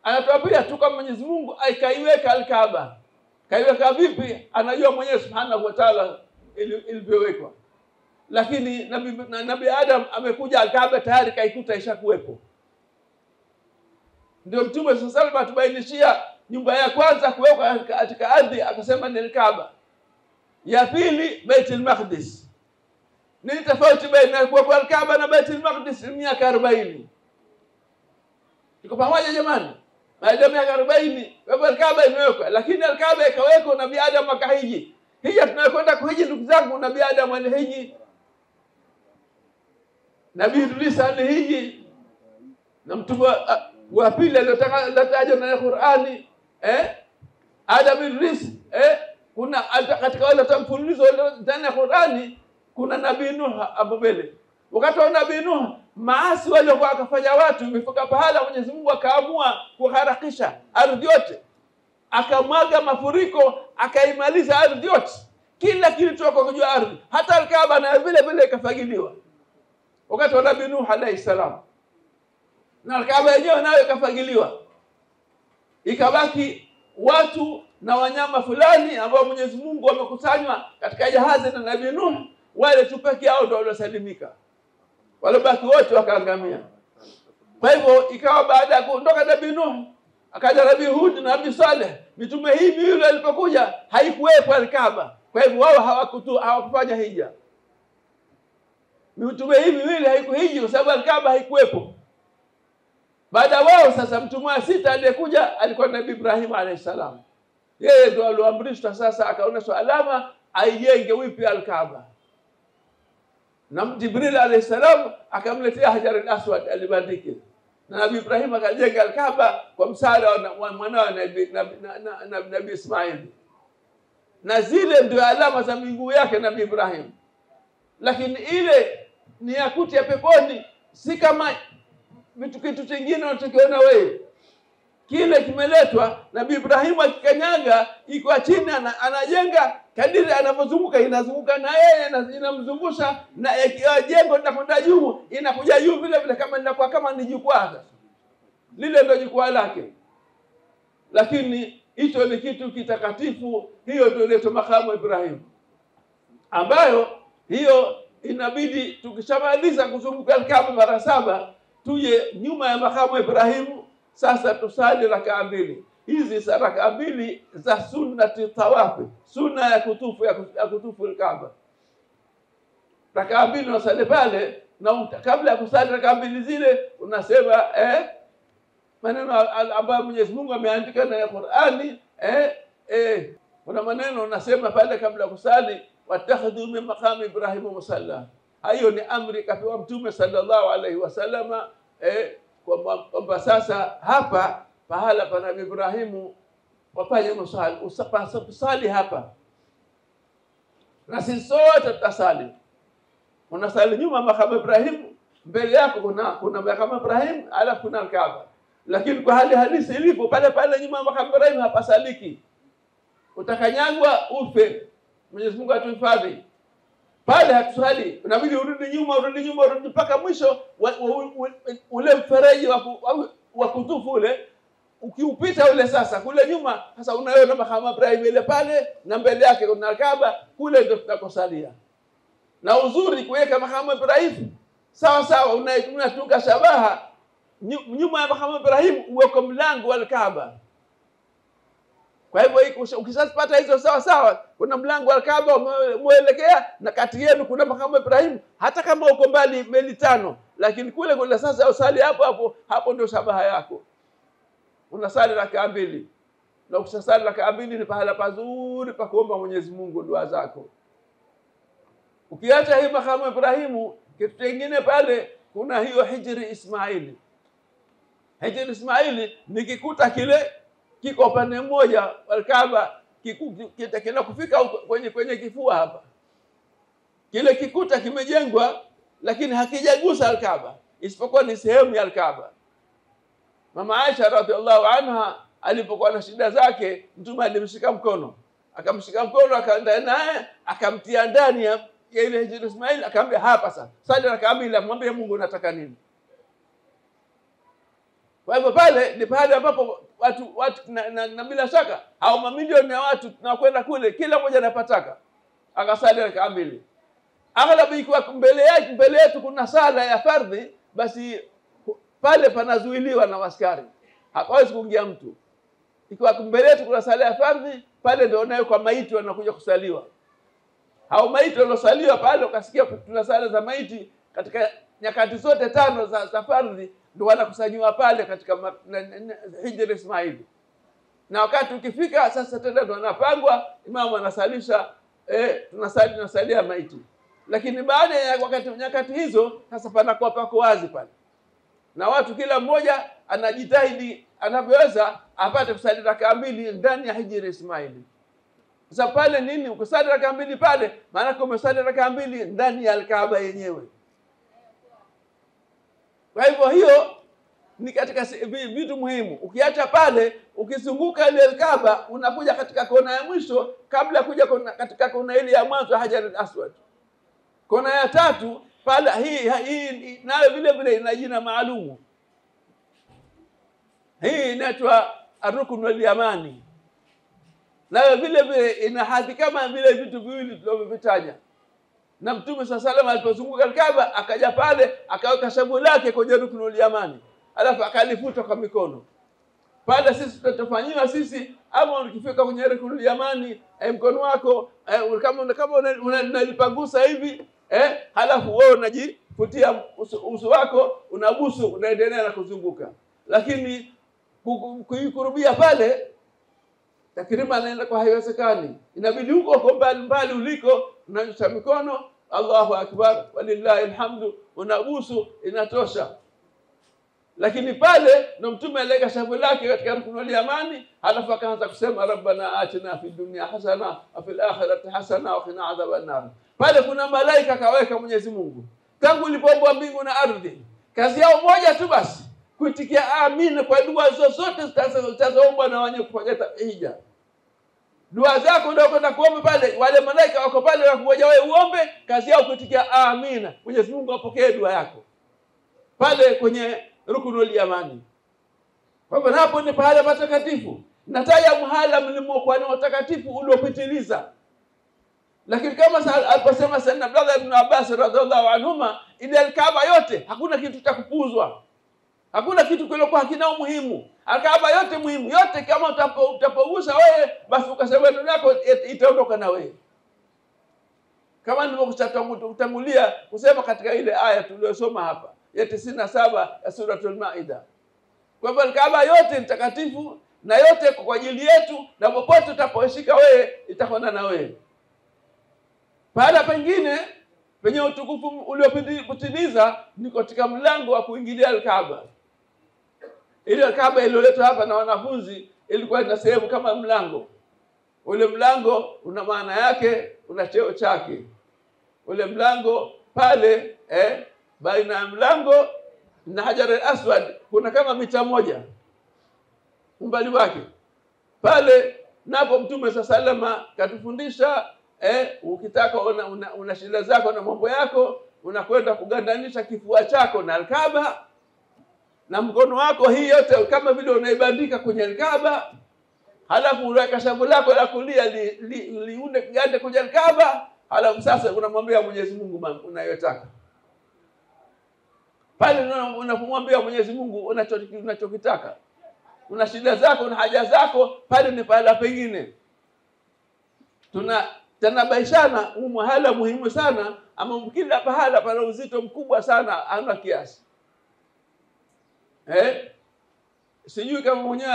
Anatuambia tu kama Mwenyezi Mungu aikaiweka Al-Kaaba. Kaiweka vipi? Anajua mwenyewe Subhanahu wa Ta'ala ilivyowekwa. Lakini Nabii Adam amekuja Al-Kaaba tayari kaikuta ishakuwepo. Ndio Mtume sallallahu alaihi wasallam atubainishia nyumba ya kwanza kuwekwa katika ardhi akasema ni Al-Kaaba. Ya pili Baitul Maqdis. Nini tofauti baina kuwekwa Al-Kaaba na Baitul Maqdis? Miaka 40. Tuko pamoja jamani? Baada ya miaka 40 kwa Al-Kaaba imewekwa, lakini Al-Kaaba ikawekwa Nabii Adam akahiji. Hija tunayokwenda kuhiji ndugu zangu, Nabii Adam alihiji. Nabii Idris alihiji. Na mtume wa pili aliyotajwa na Qur'ani, Adam Idris, kuna katika wale tamfululizo ndani ya Qur'ani kuna Nabii Nuh hapo mbele. Wakati wa Nabii Nuh maasi waliokuwa akafanya watu imefika pahala Mwenyezi Mungu akaamua kuharakisha ardhi yote. Akamwaga mafuriko, akaimaliza ardhi yote. Kila kilichokuwa kujua ardhi, hata Al-Kaaba na vile vile ikafagiliwa. Wakati wa Nabii Nuh alayhi salam. Na Al-Kaaba yenyewe nayo ikafagiliwa. Ikabaki watu na wanyama fulani ambao Mwenyezi Mungu wamekusanywa katika jahazi na Nabii Nuh, wale tu peke yao ndio waliosalimika. Wale baki wote wakaangamia. Kwa hivyo ikawa baada ya kuondoka Nabii Nuh, akaja Nabii Hud na Nabii Saleh. Mitume hii miwili alipokuja haikuwepo Al-Kaaba. Kwa hivyo wao hawakufanya hija. Mitume hii miwili haikuhiji kwa sababu Al-Kaaba haikuwepo. Baada wao sasa mtume wa sita aliyekuja alikuwa Nabii Ibrahim alayhi salam. Yeye ndio aliamrishwa sasa akaonyesha alama aijenge vipi Al-Kaaba. Na Jibril alayhi salam akamletea Hajar al-Aswad alibandike. Na Nabii Ibrahim akajenga Al-Kaaba kwa msaada wa mwanawe Nabii Ismail. Na zile ndio alama za miguu yake Nabii Ibrahim. Lakini ile ni yakuti ya peponi, si kama kitu kingine unachokiona wewe. Kile kimeletwa Nabii Ibrahim akikanyaga iko chini anajenga, kadiri anapozunguka inazunguka na yeye inamzungusha, na ikiwa jengo linakwenda juu inakuja juu vile vile kama linakuwa kama ni jukwaa. Lile ndio jukwaa lake. Lakini hicho ni kitu kitakatifu, hiyo ndio ile makamu Ibrahim. Ambayo hiyo inabidi tukishamaliza kuzunguka Al-Kaaba mara 7 tuje nyuma ya makamu Ibrahim. Sasa tusali rakaa 2. Hizi rakaa 2 za sunnati tawafi, sunna ya kutufu Al-Kaaba. Rakaa 2 unasali pale, na kabla ya kusali rakaa 2 zile unasema maneno ambayo Mwenyezi Mungu ameandika na Qur'ani. Kuna maneno unasema pale kabla ya kusali, watakhudhu min maqami Ibrahim musalla. Hayo ni amri kapewa Mtume sallallahu alaihi wasallam, kwamba sasa hapa pahala pa Nabii Ibrahimu wafanye usali hapa. Na sisi sote tutasali. Unasali nyuma makamu Ibrahim, mbele yako kuna makamu Ibrahim, alafu kuna Al-Kaaba. Lakini kwa hali halisi ilivyo pale nyuma makamu Ibrahim hapasaliki. Utakanyagwa ufe. Mwenyezi Mungu atuhifadhi. Pale hatusali, unabidi urudi nyuma mpaka mwisho ule mfereji wa kutufu ule. Ukiupita ule sasa kule nyuma, sasa unaona makamu Ibrahim ile pale, na mbele yake kuna Al-Kaaba, kule ndio tunakosalia. Na uzuri kuweka makamu Ibrahim sawa unatunga shabaha nyuma ya makamu Ibrahim uweko mlango wa Al-Kaaba. Kwa hivyo ukishapata hizo sawa, kuna mlango wa Al-Kaaba muelekea, na kati yenu kuna makamu Ibrahim, hata kama uko mbali meli 5, lakini kule sasa usali hapo ndio shabaha yako. Unasali rakaa 2. Na ukisali rakaa 2 ni pahala pazuri pa kuomba Mwenyezi Mungu dua zako. Ukiacha hii makamu Ibrahimu, kitu kingine pale kuna hiyo Hijri Ismaili. Hijri Ismaili ni kikuta kile kiko upande mmoja Al-Kaaba, kina kufika kwenye kifua hapa. Kile kikuta kimejengwa lakini hakijagusa Al-Kaaba, isipokuwa ni sehemu ya Al-Kaaba. Mama Aisha radhiallahu anha alipokuwa na shida zake, Mtume alimshika mkono. Akamshika mkono akaenda naye, akamtia ndani ya ile Hijri Ismail, akamwambia hapa sasa sali rakaa 2, amwambie Mungu unataka nini. Kwa hivyo pale ni pale ambapo watu na bila shaka au mamilioni ya watu tunakwenda kule, kila mmoja anapataka akasali raka mbili. Aghlabu ikiwa mbele yetu kuna sala ya fardhi, basi pale panazuiliwa na askari, hapawezi kuingia mtu. Ikiwa mbele yetu kuna sala ya fardhi, pale ndio nayo kwa maiti wanakuja kusaliwa. Hao maiti waliosaliwa pale, ukasikia kuna sala za maiti katika nyakati zote 5 za fardhi, ndio wanakusanywa pale katika Hijr Ismaili. Na wakati ukifika sasa tena ndio wanapangwa, imamu anasalisha tunasalia maiti. Lakini baada ya nyakati hizo sasa panakuwa pako wazi pale, na watu kila mmoja anajitahidi anavyoweza apate kusali raka mbili ndani ya Hijr Ismaili. Sasa pale nini ukisali raka mbili pale, maana umesali raka mbili ndani ya Al-Kaaba yenyewe. Kwa hivyo hiyo ni katika vitu muhimu. Ukiacha pale, ukizunguka ile Al-Kaaba, unakuja katika kona ya mwisho kabla kuja katika kona ile ya mwanzo Hajar al-Aswad. Kona ya 3 pale, hii nayo vile vile ina jina maalumu. Hii inaitwa Ar-Rukn al-Yamani. Nayo vile vile ina hadhi kama vile vitu viwili tulivyovitaja. Na Mtume SAW alipozunguka Al-Kaaba, akaja pale akaweka shavu lake kwenye Rukn al-Yamani, alafu akalifuta kwa mikono. Pale sisi tutafanywa sisi, ama ukifika kwenye Rukn al-Yamani, mkono wako kama unalipangusa hivi, halafu wewe unajifutia uso wako, unabusu, unaendelea na kuzunguka. Lakini kuikurubia pale takriban anaenda kwa haiwezekani. Inabidi huko mbali uliko unanyosha mikono, Allahu Akbar walillahi alhamdu, unabusu, inatosha. Lakini pale ndo Mtume aliweka shavu lake katika Rukn al-Yamani, halafu akaanza kusema Rabbana atina fid dunya hasana wa fil akhirati hasana wa qina adhaban nar. Pale kuna malaika kaweka Mwenyezi Mungu tangu ilipoumbwa mbingu na ardhi. Kazi yao moja tu basi, kuitikia amin kwa dua zozote zitazoombwa na wenye kufanya hija. Dua zako ndio kwenda kuomba pale, wale malaika wako pale wakungoja wewe uombe, kazi yao kuitikia amina. Mwenyezi Mungu apokee dua yako pale kwenye Rukn al-Yamani. Kwa hivyo hapo ni pahala patakatifu. Nataja mahala mlimokuwa ni utakatifu uliopitiliza. Lakini kama aliposema Sayyidina Abdullah ibn Abbas radhiallahu anhuma, ile Al-Kaaba yote hakuna kitu cha kupuzwa. Hakuna kitu kilokuwa hakina umuhimu. Al-Kaaba yote muhimu, yote kama utapogusa wewe, basi ukasema neno lako itaondoka na wewe. Kama nilivyokutangulia kusema katika ile aya tuliyosoma hapa ya 97 ya Suratul Maida. Kwa hivyo Al-Kaaba yote ni takatifu na yote kwa ajili yetu, na popote utaposhika wewe itakwenda na wewe. Pahala pengine penye utukufu uliopitiliza ni katika mlango wa kuingilia Al-Kaaba. Ile Al-Kaaba iliyoletwa hapa na wanafunzi ilikuwa ina sehemu kama mlango. Ule mlango una maana yake, una cheo chake. Ule mlango pale baina ya mlango na Hajar al-Aswad kuna kama mita 1 umbali wake. Pale napo Mtume SAW katufundisha ukitaka una shida zako na mambo yako, unakwenda kugandanisha kifua chako na Al-Kaaba, na mkono wako hii yote kama vile unaibandika kwenye Al-Kaaba, halafu unaweka shavu lako la kulia liunde kigande kwenye Al-Kaaba, halafu sasa unamwambia Mwenyezi Mungu unayotaka. Pale unapomwambia Mwenyezi Mungu unachokitaka, una shida zako na haja zako, pale ni pahala pengine. Tanabaishana mahala muhimu sana, ama kila pahala pana uzito mkubwa sana, hana kiasi. Sijui kama mwenyewe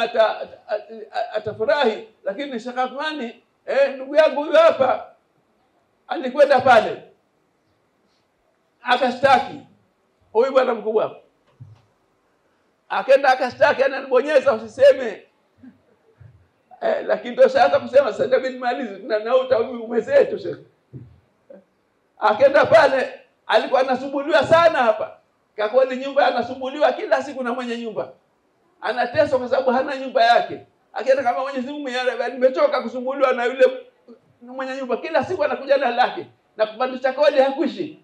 atafurahi, lakini Sheikh Athmani ndugu yangu huyu hapa alikwenda pale akashtaki huyu bwana mkubwa hapa, akaenda akashtaki, ananibonyeza usiseme lakini ndio sasa kusema sasa bin malizi na umezetu Sheikh. Akaenda pale, alikuwa anasumbuliwa sana hapa. Kwa ni nyumba anasumbuliwa kila siku na mwenye nyumba. Anateswa kwa sababu hana nyumba yake. Akaenda kama Mwenyezi Mungu nimechoka kusumbuliwa na yule mwenye nyumba, kila siku anakuja na lake na kupandisha kodi hakuishi.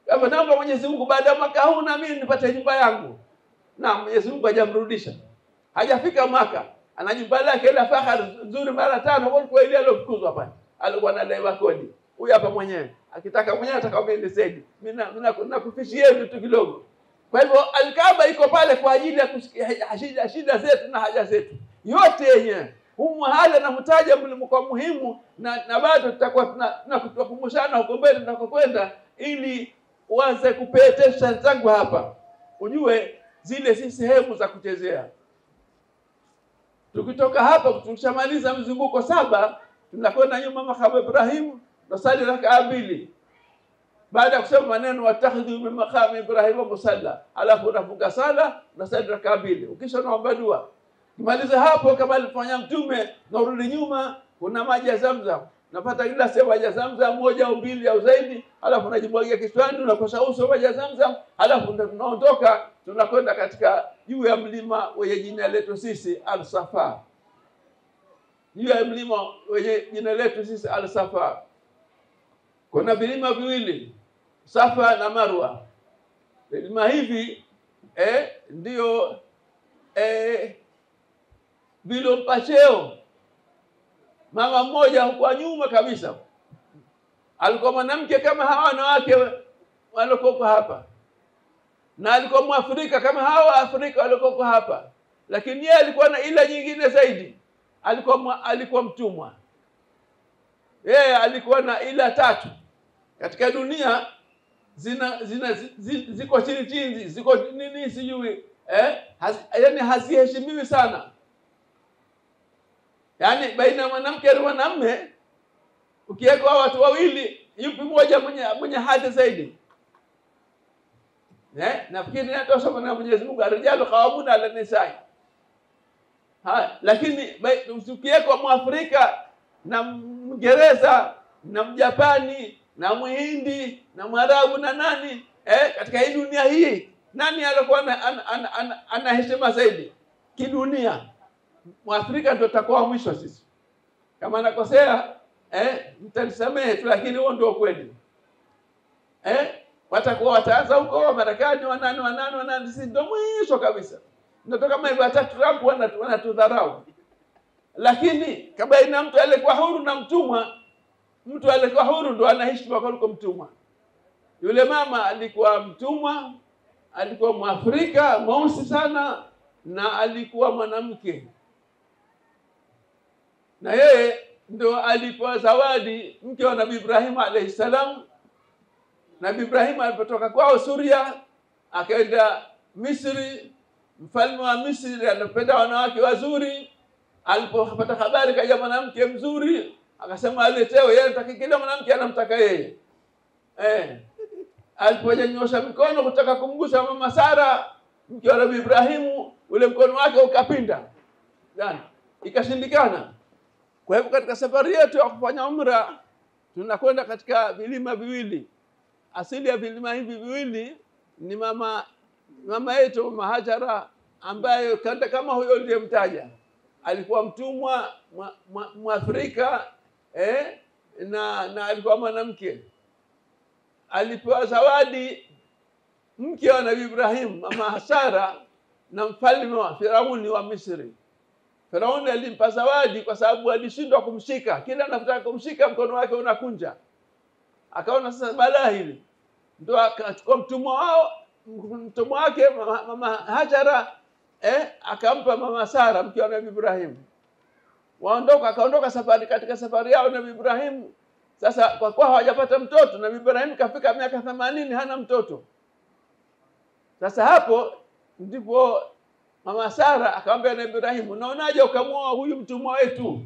Kama naomba Mwenyezi Mungu baada ya mwaka huu na mimi nipate nyumba yangu. na Mwenyezi Mungu hajamrudisha. Hajafika Maka, ana jumba lake la fahari nzuri mara 5 kwa ile aliyofukuzwa pale. Alikuwa anadaiwa kodi. Huyu hapa mwenyewe akitaka mwenyewe atakaombe sedi. Mimi nakufishieni tu kidogo. Kwa hivyo Al-Kaaba iko pale kwa ajili ya kusikia shida zetu na haja zetu yote yenyewe. Hala na mtaja kwa muhimu na bado tutakuwa tunakumbushana huko mbele tunakokwenda, ili uanze kupetesha zangu hapa ujue zile si sehemu za kuchezea. Tukitoka hapa tukishamaliza mzunguko 7 tunakwenda nyuma makamu Ibrahim, tusali rakaa 2. Baada ya kusema maneno watakhudhu min maqam Ibrahim musalla, alafu unafunga sala na sali rakaa 2. Ukisha naomba dua. Kimaliza hapo kama alifanya Mtume, na urudi nyuma, kuna maji ya Zamzam. Napata glasi ya maji ya Zamzam 1 au 2 au zaidi, alafu unajimwagia kichwani, unakosha uso maji ya Zamzam, alafu tunaondoka tunakwenda katika juu ya mlima wenye jina letu sisi Al-Safa. Juu ya mlima wenye jina letu sisi Al-Safa. Kuna vilima viwili, Safa na Marwa. Vilima hivi ndio vilompa cheo mama mmoja huko nyuma kabisa. Alikuwa mwanamke kama hawa wanawake waliokuwa hapa, na alikuwa Mwafrika kama hawa Afrika waliokuwa hapa, lakini yeye alikuwa na ila nyingine zaidi. Alikuwa mtumwa. Yeye alikuwa na ila 3 katika dunia, ziko chini ziko nini sijui, yani haziheshimiwi sana. Yani baina mwanamke na mwanamume ukiweka watu wawili, yupi mmoja mwenye hadhi zaidi? Nafikiri natosha na Mwenyezi Mungu, arijalu qawamuna ala nisaa. Lakini ukiweka Mwafrika na Mngereza na Mjapani na Mhindi na Mwarabu na nani, katika hii dunia hii nani alikuwa ana heshima zaidi kidunia? Mwafrika ndio tutakuwa mwisho sisi. Kama nakosea mtanisamehe tu, lakini huo ndio kweli. Watakuwa wataanza huko Marekani wanani sisi ndio mwisho kabisa. Ndio kama hivyo hata Trump wanatudharau. Lakini kama ina mtu alikuwa huru na mtumwa, mtu alikuwa huru ndio anaheshima kuliko mtumwa. Yule mama alikuwa mtumwa, alikuwa Mwafrika mweusi sana, na alikuwa mwanamke. Na yeye ndio alipewa zawadi mke wa Nabii Ibrahim alayhi salam. Nabii Ibrahim alipotoka kwao Suria akaenda Misri, mfalme wa Misri anapenda wanawake wazuri. Alipopata habari kaja mwanamke mzuri, akasema aletewe. Yeye anataka kila mwanamke anamtaka yeye. Aliponyosha mikono kutaka kumgusa mama Sara mke wa Nabii Ibrahim, ule mkono wake ukapinda. Ikashindikana. Kwa hivyo katika safari yetu ya kufanya umra tunakwenda katika vilima viwili. Asili ya vilima hivi viwili ni mama yetu Mama Hajara, ambaye kama huyo ndiye mtaja. Alikuwa mtumwa Mwafrika na alikuwa mwanamke. Alipewa zawadi mke wa Nabii Ibrahim, Mama Sara, na mfalme wa Firauni wa Misri. Firauni alimpa zawadi kwa sababu alishindwa kumshika. Kila anataka kumshika mkono wake unakunja. Akaona sasa balaa hili. Ndio akachukua mtumwa wake Mama Hajara, akampa Mama Sara mke wa Nabii Ibrahim. Akaondoka safari. Katika safari yao Nabii Ibrahim sasa kwa kuwa hawajapata mtoto, Nabii Ibrahim kafika miaka 80 hana mtoto. Sasa hapo ndipo Mama Sara akamwambia Nabii Ibrahim, unaonaje ukamwoa huyu mtumwa wetu?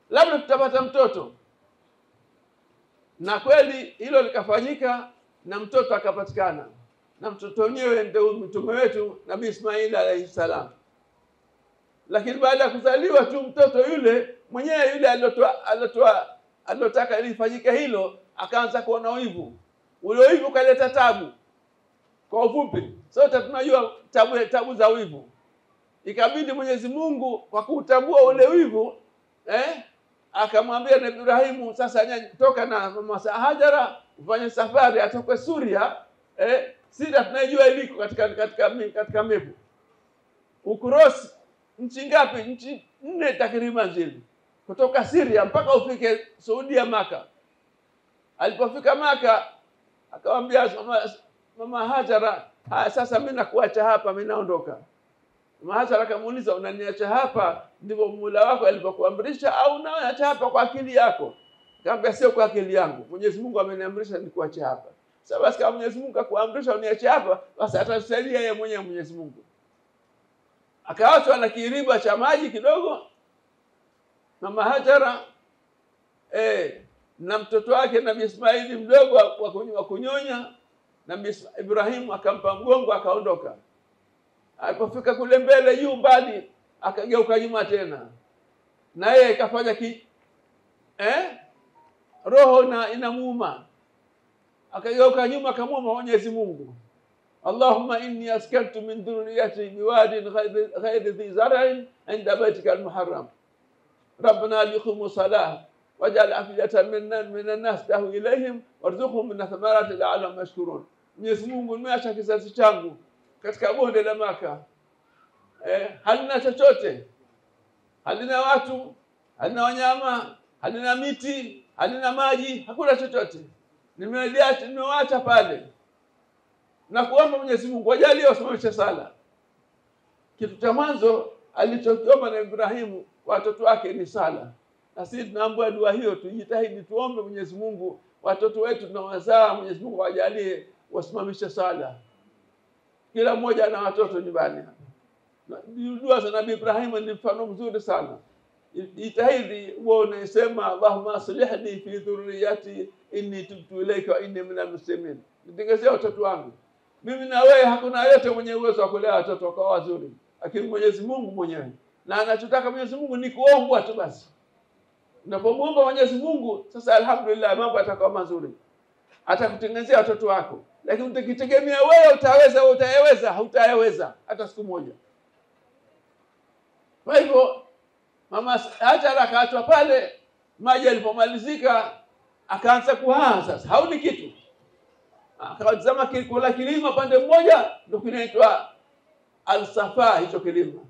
Labda tutapata mtoto. Na kweli hilo likafanyika na mtoto akapatikana. Na mtoto wenyewe ndio mtume wetu Nabii Ismail alayhi salam. Lakini baada ya kuzaliwa tu mtoto yule mwenyewe yule alotaka ilifanyika hilo, akaanza kuona wivu. Ule wivu kaleta tabu. Kwa ufupi, sote tunajua tabu za wivu. Ikabidi Mwenyezi Mungu kwa kutambua ule wivu, akamwambia Nabii Ibrahim, sasa toka na Mama Hajara ufanye safari atoke Suria, Syria tunajua iliko katika mepu. ukross nchi ngapi? Nchi 4 takriban zile, kutoka Syria mpaka ufike Saudia, Maka. Alipofika Maka akamwambia mama Hajara, sasa mimi nakuacha hapa, mimi naondoka. Mama Hajara akamuuliza, unaniacha hapa ndivyo Mola wako alipokuamrisha au unaacha hapa kwa akili yako? Akamwambia sio kwa akili yangu, Mwenyezi Mungu ameniamrisha nikuache hapa. Sasa basi kama Mwenyezi Mungu akuamrisha uniache hapa, basi atasaidia yeye mwenyewe Mwenyezi Mungu. Akaachwa na kiriba cha maji kidogo mama Hajara na mtoto wake Nabii Ismaili mdogo wa kunyonya. Nabii Ibrahim akampa mgongo akaondoka. Alipofika kule mbele juu mbali akageuka nyuma tena, na yeye akafanya roho inamuuma, akageuka nyuma akamwomba Mwenyezi Mungu, Allahumma inni askantu min dhurriyyati biwadin ghayri dhi zar'in 'inda baytika al-muharram rabbana liqimu salah waj'al afiyatan minan nas tahwi ilayhim warzuqhum min thamarati la'allahum yashkurun. Mwenyezi Mungu, nimeacha kizazi changu katika bonde la Maka, halina chochote, halina watu, halina wanyama, halina miti, halina maji, hakuna chochote. Nimewaacha pale na kuomba Mwenyezi Mungu wajalie wasimamishe sala. Kitu cha mwanzo alichokiomba na Ibrahimu watoto wake ni sala. Na sisi tunaomba dua hiyo, tujitahidi tuombe Mwenyezi Mungu watoto wetu tunawazaa, Mwenyezi Mungu wajalie wasimamishe sala. Kila mmoja ana watoto nyumbani. Dua za Nabii Ibrahim ni mfano mzuri sana. Jitahidi uone, sema Allahumma aslihni fi dhurriyyati inni tubtu ilayka wa inni minal muslimin. Nitengezea watoto wangu. Mimi na wewe hakuna yote mwenye uwezo wa kulea watoto kwa wazuri, lakini Mwenyezi Mungu mwenyewe. Na anachotaka Mwenyezi Mungu ni kuombwa tu basi. Unapomuomba Mwenyezi Mungu, sasa alhamdulillah mambo yatakuwa mazuri. Atakutengenezea watoto wako. Lakini utakitegemea wewe utayaweza, hautayaweza hata siku moja. Kwa hivyo mama Hajara akaachwa pale, maji yalipomalizika akaanza kuhaa sasa. Hauni kitu. Akatazama kula kilima pande mmoja ndio kinaitwa Al-Safa, hicho kilima.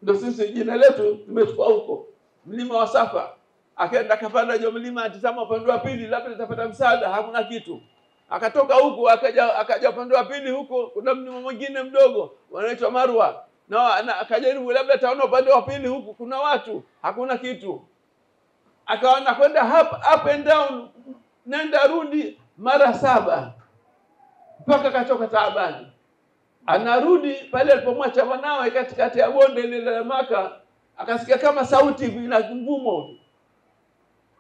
Ndio sisi jina letu tumechukua huko, mlima wa Safa. Akaenda kapanda hiyo mlima, atazama upande wa pili labda atapata msaada, hakuna kitu. Akatoka huko akaja upande wa pili huko kuna mlima mwingine mdogo unaitwa Marwa. Na akajaribu labda ataona upande wa pili huko kuna watu, hakuna kitu. Akaona kwenda up and down, nenda rudi mara 7 mpaka kachoka taabani. Anarudi pale alipomwacha wanawe katikati ya bonde lile la Maka, akasikia kama sauti inavuma.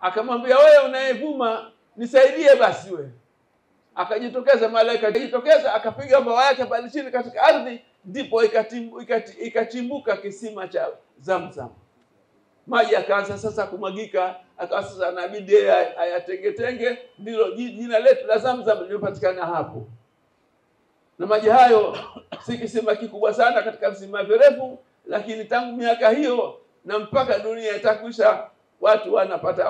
Akamwambia, wewe unayevuma nisaidie basi wewe. Akajitokeza malaika, akajitokeza akapiga mbawa yake pale chini katika ardhi, ndipo ikachimbuka kisima cha Zamzam. Maji akaanza sasa kumwagika, akawa sasa inabidi ayatengetenge, ndilo jina letu la Zamzam lilipatikana hapo. Na maji hayo si kisima kikubwa sana katika visima virefu, lakini tangu miaka hiyo na mpaka dunia itakwisha, watu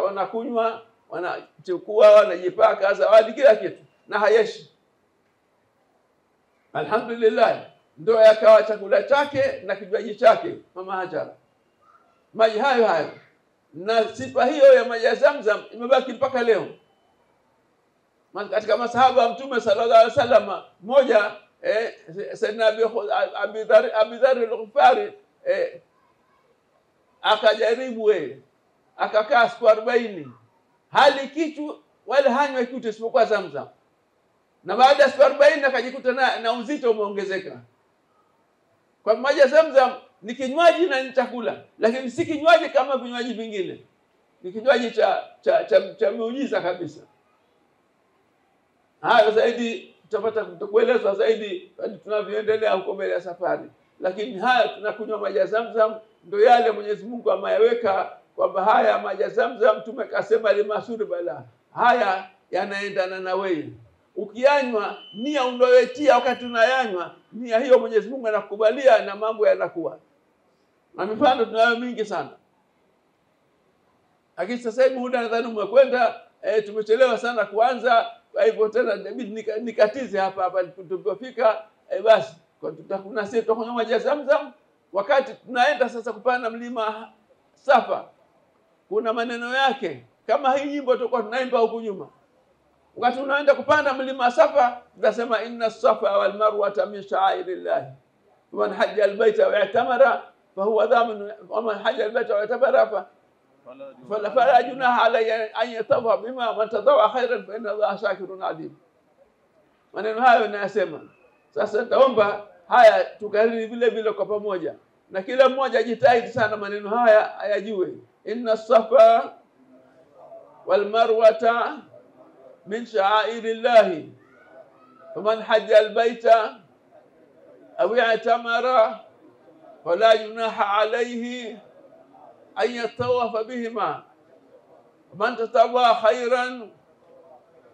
wanakunywa, wanachukua, wanajipaka zawadi, kila kitu, na hayeshi. Alhamdulillah, ndio yakawa chakula chake na kinywaji chake mama Hajara. Maji hayo na sifa hiyo ya maji ya Zamzam imebaki mpaka leo. Katika masahaba Mtume sallallahu alaihi wasallam moja Sayyidina Abi Dharr al-Ghifari akajaribu akakaa siku 40 hali kitu wala hanywa kitu isipokuwa Zamzam. Na baada ya siku 40 akajikuta na uzito umeongezeka. Kwa maji ya Zamzam ni kinywaji na ni chakula, lakini si kinywaji kama vinywaji vingine. Ni kinywaji cha muujiza kabisa. Hayo zaidi tutapata kuelezwa zaidi tunavyoendelea huko mbele ya safari. Lakini haya tunakunywa maji ya Zamzam ndio yale Mwenyezi Mungu ameyaweka kwamba haya maji ya Zamzam tumekasema limasuri bala. Haya yanaendana na wewe. Ukiyanywa nia unayotia wakati unayanywa, nia hiyo Mwenyezi Mungu anakubalia na mambo yanakuwa. Na mifano tunayo mingi sana. Lakini sasa hivi muda nadhani umekwenda, tumechelewa sana kuanza. Kwa hivyo tena nikatize hapa tulipofika, basi kwa tutakuna sisi tutakunywa maji ya Zamzam wakati tunaenda sasa kupanda mlima Safa, kuna maneno yake kama hii nyimbo tulikuwa tunaimba huku nyuma. Wakati unaenda kupanda mlima Safa, tunasema inna safa wal marwa min sha'airillah, man hajja albayta wa i'tamara fa huwa dhamin, wa man hajja albayta wa i'tamara fala junaha alayhi an yatawa bima man tadawa khairan fa inna Allaha shakirun alim. Maneno hayo ninayasema sasa, nitaomba haya tukariri vile vile kwa pamoja, na kila mmoja ajitahidi sana maneno haya ayajue. Inna safa wal marwata min sha'airillah, faman hajja albayta aw i'tamara fala junaha alayhi an yatawafa bihima, man tatawwa khairan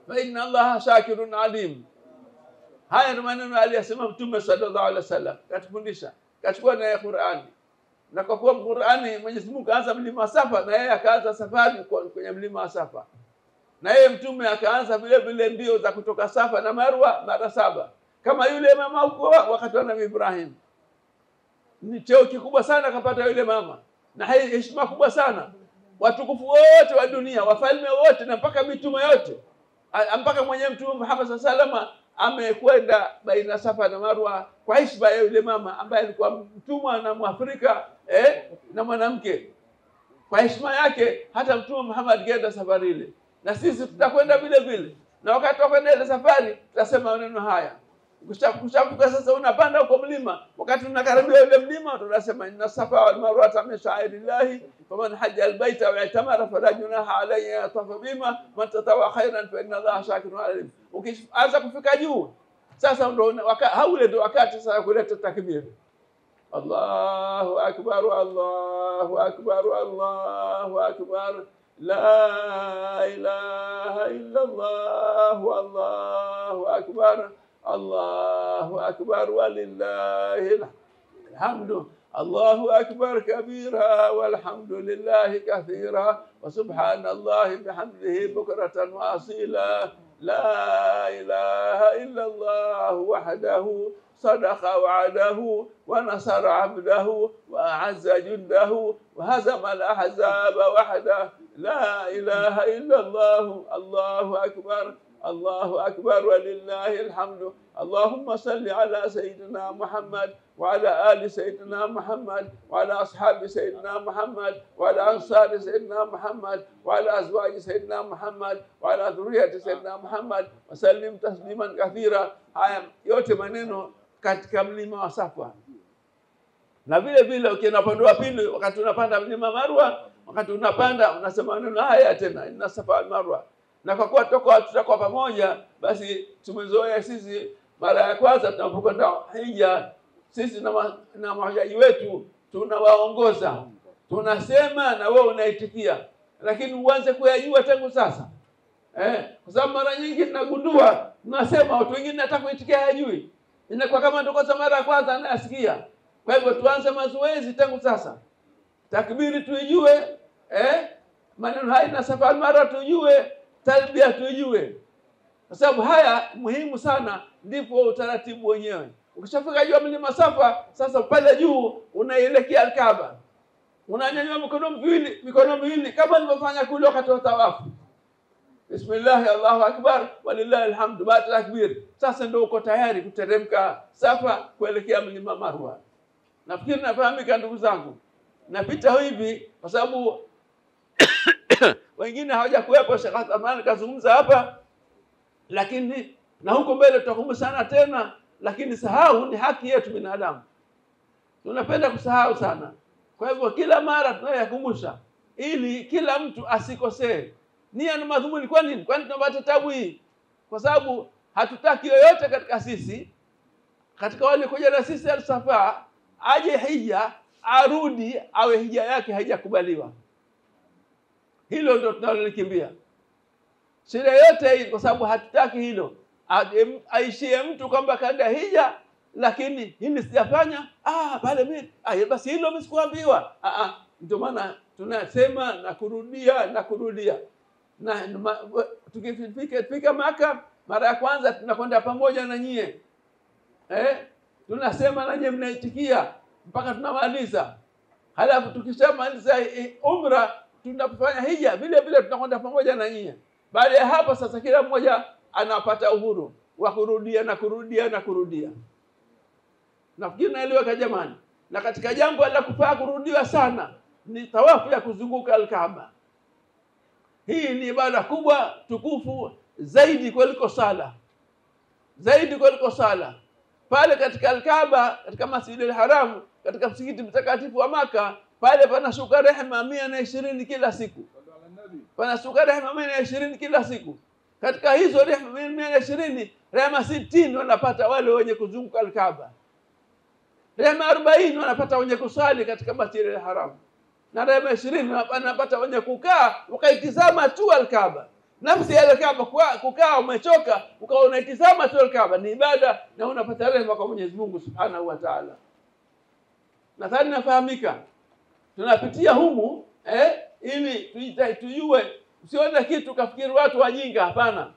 fa inna Allaha shakirun alim. Haya ni maneno aliyosema Mtume sallallahu alaihi wasallam, katufundisha kachukua na Qur'ani. Na kwa kuwa Qur'ani Mwenyezi Mungu kaanza mlima Safa, na yeye akaanza safari kwenye mlima Safa, na yeye Mtume akaanza vile vile mbio za kutoka Safa na Marwa mara 7, kama yule mama huko wakati wa Nabii Ibrahim. Ni cheo kikubwa sana kapata yule mama, na heshima kubwa sana. Watukufu wote wa dunia, wafalme wote, na mpaka mitume yote, mpaka mwenye Mtume Muhammad sallallahu alaihi wasallam amekwenda baina Safa na Marwa kwa heshima ya yule mama ambaye alikuwa mtumwa na Mwafrika na mwanamke. Kwa heshima yake hata Mtume Muhammad kaenda safari ile, na sisi tutakwenda vile vile. Na wakati wa kwenda ile safari tutasema maneno haya. Ukishafika sasa, unapanda huko mlima, wakati unakaribia yule mlima tunasema inna safa wal marwa min sha'airillah, faman hajja albayta wa i'tamara fala junaha alayhi an yatafa bima man tatawa khairan fa inna Allaha shakirun alim. Ukianza kufika juu sasa, ndio haule ndio wakati sasa kuleta takbir. Allahu akbar, Allahu akbar, Allahu akbar, la ilaha illa Allah, Allahu akbar, Allahu akbar walillahi alhamdu. Allahu akbar kabira walhamdulillahi kathira wa subhanallahi bihamdihi bukratan wa asila. La ilaha illa Allah wahdahu sadaqa wa'adahu wa nasara 'abdahu wa a'azza jundahu wa hazama al-ahzaba wahdahu. La ilaha illa Allah. Allahu akbar, Allahu akbar walillahi alhamdu. Allahumma salli ala sayyidina Muhammad wa ala ali sayyidina Muhammad wa ala ashabi sayyidina Muhammad wa ala ansari sayyidina Muhammad wa ala azwaji sayyidina Muhammad wa ala dhurriyyati sayyidina Muhammad wa sallim tasliman kathira. Haya yote maneno katika mlima wa Safa. Na vile vile ukienda upande wa pili, wakati unapanda mlima Marwa, wakati unapanda unasema maneno haya tena, inna safa wal marwa. Na kwa kuwa tutakuwa pamoja, basi tumezoea sisi mara ya kwanza tunapokwenda hija, sisi na mahujaji wetu tunawaongoza, tunasema na wewe unaitikia, lakini uanze kuyajua tangu sasa. Kwa sababu mara nyingi tunagundua tunasema watu wengine hata kuitikia hajui, inakuwa kama ndio kwa mara ya kwanza anasikia. Kwa hivyo tuanze mazoezi tangu sasa, takbiri tuijue, maneno haya na safa mara tujue, talbia tujue, kwa sababu haya muhimu sana. Ndipo utaratibu wenyewe. Ukishafika juu mlima Safa, sasa pale juu unaelekea Al-Kaaba, unanyanyua mikono miwili kama nilivyofanya kule wakati wa tawafu. Bismillah, Allahu akbar walillahi alhamdu. Baada takbir sasa ndio uko tayari kuteremka Safa kuelekea mlima Marwa. Nafikiri nafahamika ndugu zangu. Napita hivi kwa sababu wengine hawajakuwepo. Sheikh Athman kazungumza hapa, lakini na huko mbele tutakumbusana tena, lakini sahau ni haki yetu binadamu. Tunapenda kusahau sana. Kwa hivyo kila mara tunayakumbusha ili kila mtu asikosee. Nia na madhumuni kwa nini? Kwani tunapata tabu hii? Kwa sababu hatutaki yoyote katika sisi, katika wale kuja na sisi al-Safa, aje hija arudi awe hija yake haijakubaliwa. Hilo ndio tunalokimbia. Shida yote hii kwa sababu hatutaki hilo. Aishie mtu kwamba kaenda hija lakini hili sijafanya, pale mimi basi hilo mimi sikuambiwa. Ndio maana tunasema na kurudia. Na tukifika Maka mara ya kwanza tunakwenda pamoja na nyie. Tunasema na nyie mnaitikia. mpaka tunamaliza. Halafu tukishamaliza umra tunapofanya hija vile vile tunakwenda pamoja na nyinyi. Baada ya hapo sasa kila mmoja anapata uhuru wa kurudia na kurudia na kurudia. Nafikiri naeleweka jamani. Na katika jambo la kufaa kurudiwa sana ni tawafu ya kuzunguka Al-Kaaba. Hii ni ibada kubwa tukufu zaidi kuliko sala. Zaidi kuliko sala. Pale katika Al-Kaaba, katika Masjid al-Haram, katika msikiti mtakatifu wa Maka, pale panashuka rehema 120 kila siku. Panashuka rehema 120 kila siku. Katika hizo rehema 120, rehema 60 wanapata wale wenye kuzunguka Al-Kaaba. Rehema 40 wanapata wenye kusali katika Masjid al-Haram. Na rehema 20 wanapata wenye kukaa wakaitizama tu Al-Kaaba. Nafsi ya Al-Kaaba kukaa umechoka ukawa unaitizama tu Al-Kaaba ni ibada na unapata rehema kwa Mwenyezi Mungu Subhanahu wa Ta'ala. Nadhani nafahamika. Tunapitia humu ili tujue, usione kitu kafikiri watu wajinga, hapana.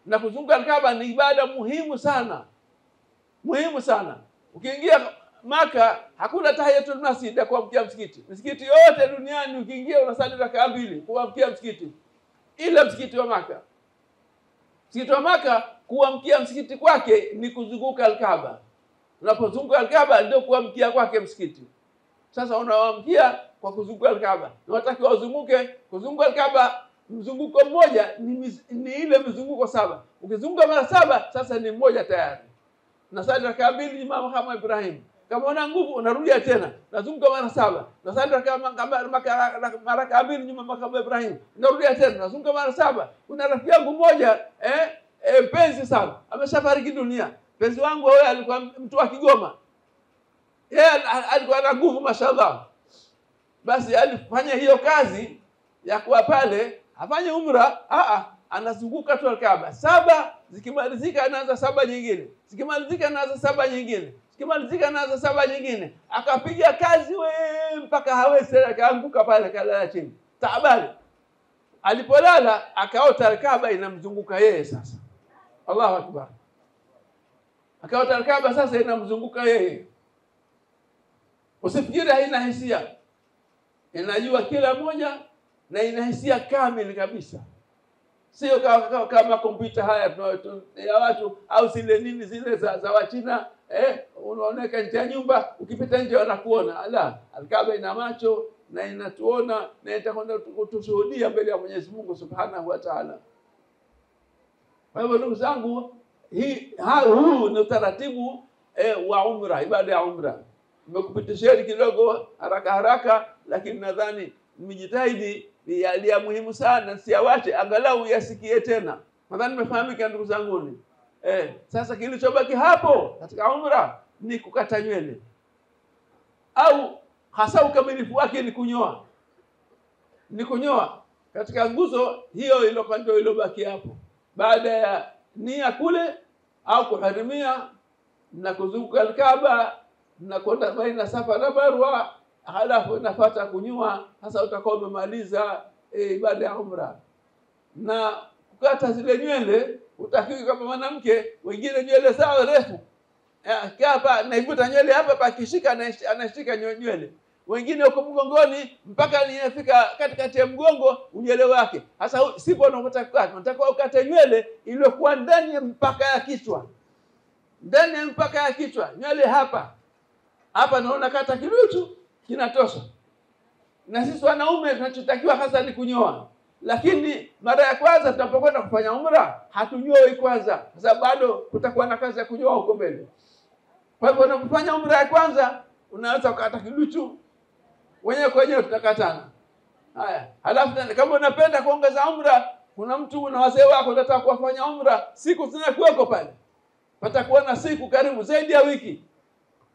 Na kuzunguka Al-Kaaba ni ibada muhimu sana. Muhimu sana. Ukiingia Maka hakuna tahiyatul masjid ya kuamkia msikiti. Msikiti yote duniani ukiingia unasali rakaa 2 kuamkia msikiti. Ila msikiti wa Maka. Msikiti wa Maka kuamkia msikiti kwake ni kuzunguka Al-Kaaba. Unapozunguka Al-Kaaba ndio kuamkia kwake msikiti. Sasa unaamkia kwa kuzunguka Al-Kaaba. Unatakiwa uzunguke kuzunguka Al-Kaaba mzunguko mmoja ni ile mzunguko 7. Ukizunguka mara 7 sasa ni mmoja tayari. Nasali rakaa 2 Imam kama Ibrahim. Kama una nguvu unarudia tena. Nazunguka mara 7. Nasali rakaa mara 2 nyuma kama Ibrahim. Unarudia tena. Nazunguka mara 7. Kuna rafiki yangu mmoja mpenzi sana. Ameshafariki dunia. Mpenzi wangu wewe alikuwa mtu wa Kigoma. Yeye alikuwa na nguvu mashallah. Basi alifanya hiyo kazi ya kuwa pale, afanye umra, anazunguka tu Al-Kaaba. 7 zikimalizika anaanza 7 nyingine. Zikimalizika anaanza 7 nyingine. Zikimalizika anaanza 7 nyingine. Akapiga kazi mpaka hawezi akaanguka pale kalala chini. Taabani. Alipolala akaota Al-Kaaba inamzunguka yeye sasa. Allahu Akbar. Akaota Al-Kaaba sasa inamzunguka yeye. Usifikiri haina hisia. Inajua kila moja na ina hisia kamili kabisa. Sio kama kompyuta haya ya watu au zile nini zile za Wachina unaoneka nje ya nyumba ukipita nje wanakuona. Ala, Al-Kaaba ina macho na inatuona na itakwenda kutushuhudia mbele ya Mwenyezi Mungu Subhanahu wa Ta'ala. Kwa hivyo ndugu zangu, huu ni utaratibu wa umra, ibada ya umra. Nimekupitisheni kidogo haraka lakini nadhani nimejitahidi ni ya muhimu sana siawache angalau yasikie tena. Nadhani nimefahamika ndugu zangu. Sasa kilichobaki hapo katika umra ni kukata nywele. Au hasa ukamilifu wake ni kunyoa. Ni kunyoa katika nguzo hiyo ile ndio ilobaki hapo. Baada ya nia kule au kuharimia na kuzunguka Al-Kaaba na kwenda baina Safa na Marwa, halafu inafuata kunyoa. Sasa utakuwa umemaliza ibada ya umra. Na kukata zile nywele utakiwa kama mwanamke, wengine nywele zao refu. Hapa naivuta nywele hapa pakishika anashika nywele. Wengine uko mgongoni mpaka inafika katikati ya mgongo nywele wake. Sasa sipo unataka ukate nywele iliyokuwa ndani ya mpaka ya kichwa. Ndani ya mpaka ya kichwa, nywele hapa. Hapa naona kata kirutu kinatosha. Na sisi wanaume tunachotakiwa hasa ni kunyoa. Lakini mara ya kwanza tunapokwenda kufanya umra, hatunyoi kwanza. Kwa sababu bado kutakuwa na kazi ya kunyoa huko mbele. Kwa hivyo unapofanya umra ya kwanza, unaweza kukata kiduchu. Wenyewe tutakatana. Haya. Halafu kama unapenda kuongeza umra, kuna mtu na wazee wako unataka kufanya umra, siku zinakuweko pale. Patakuwa na siku karibu zaidi ya wiki.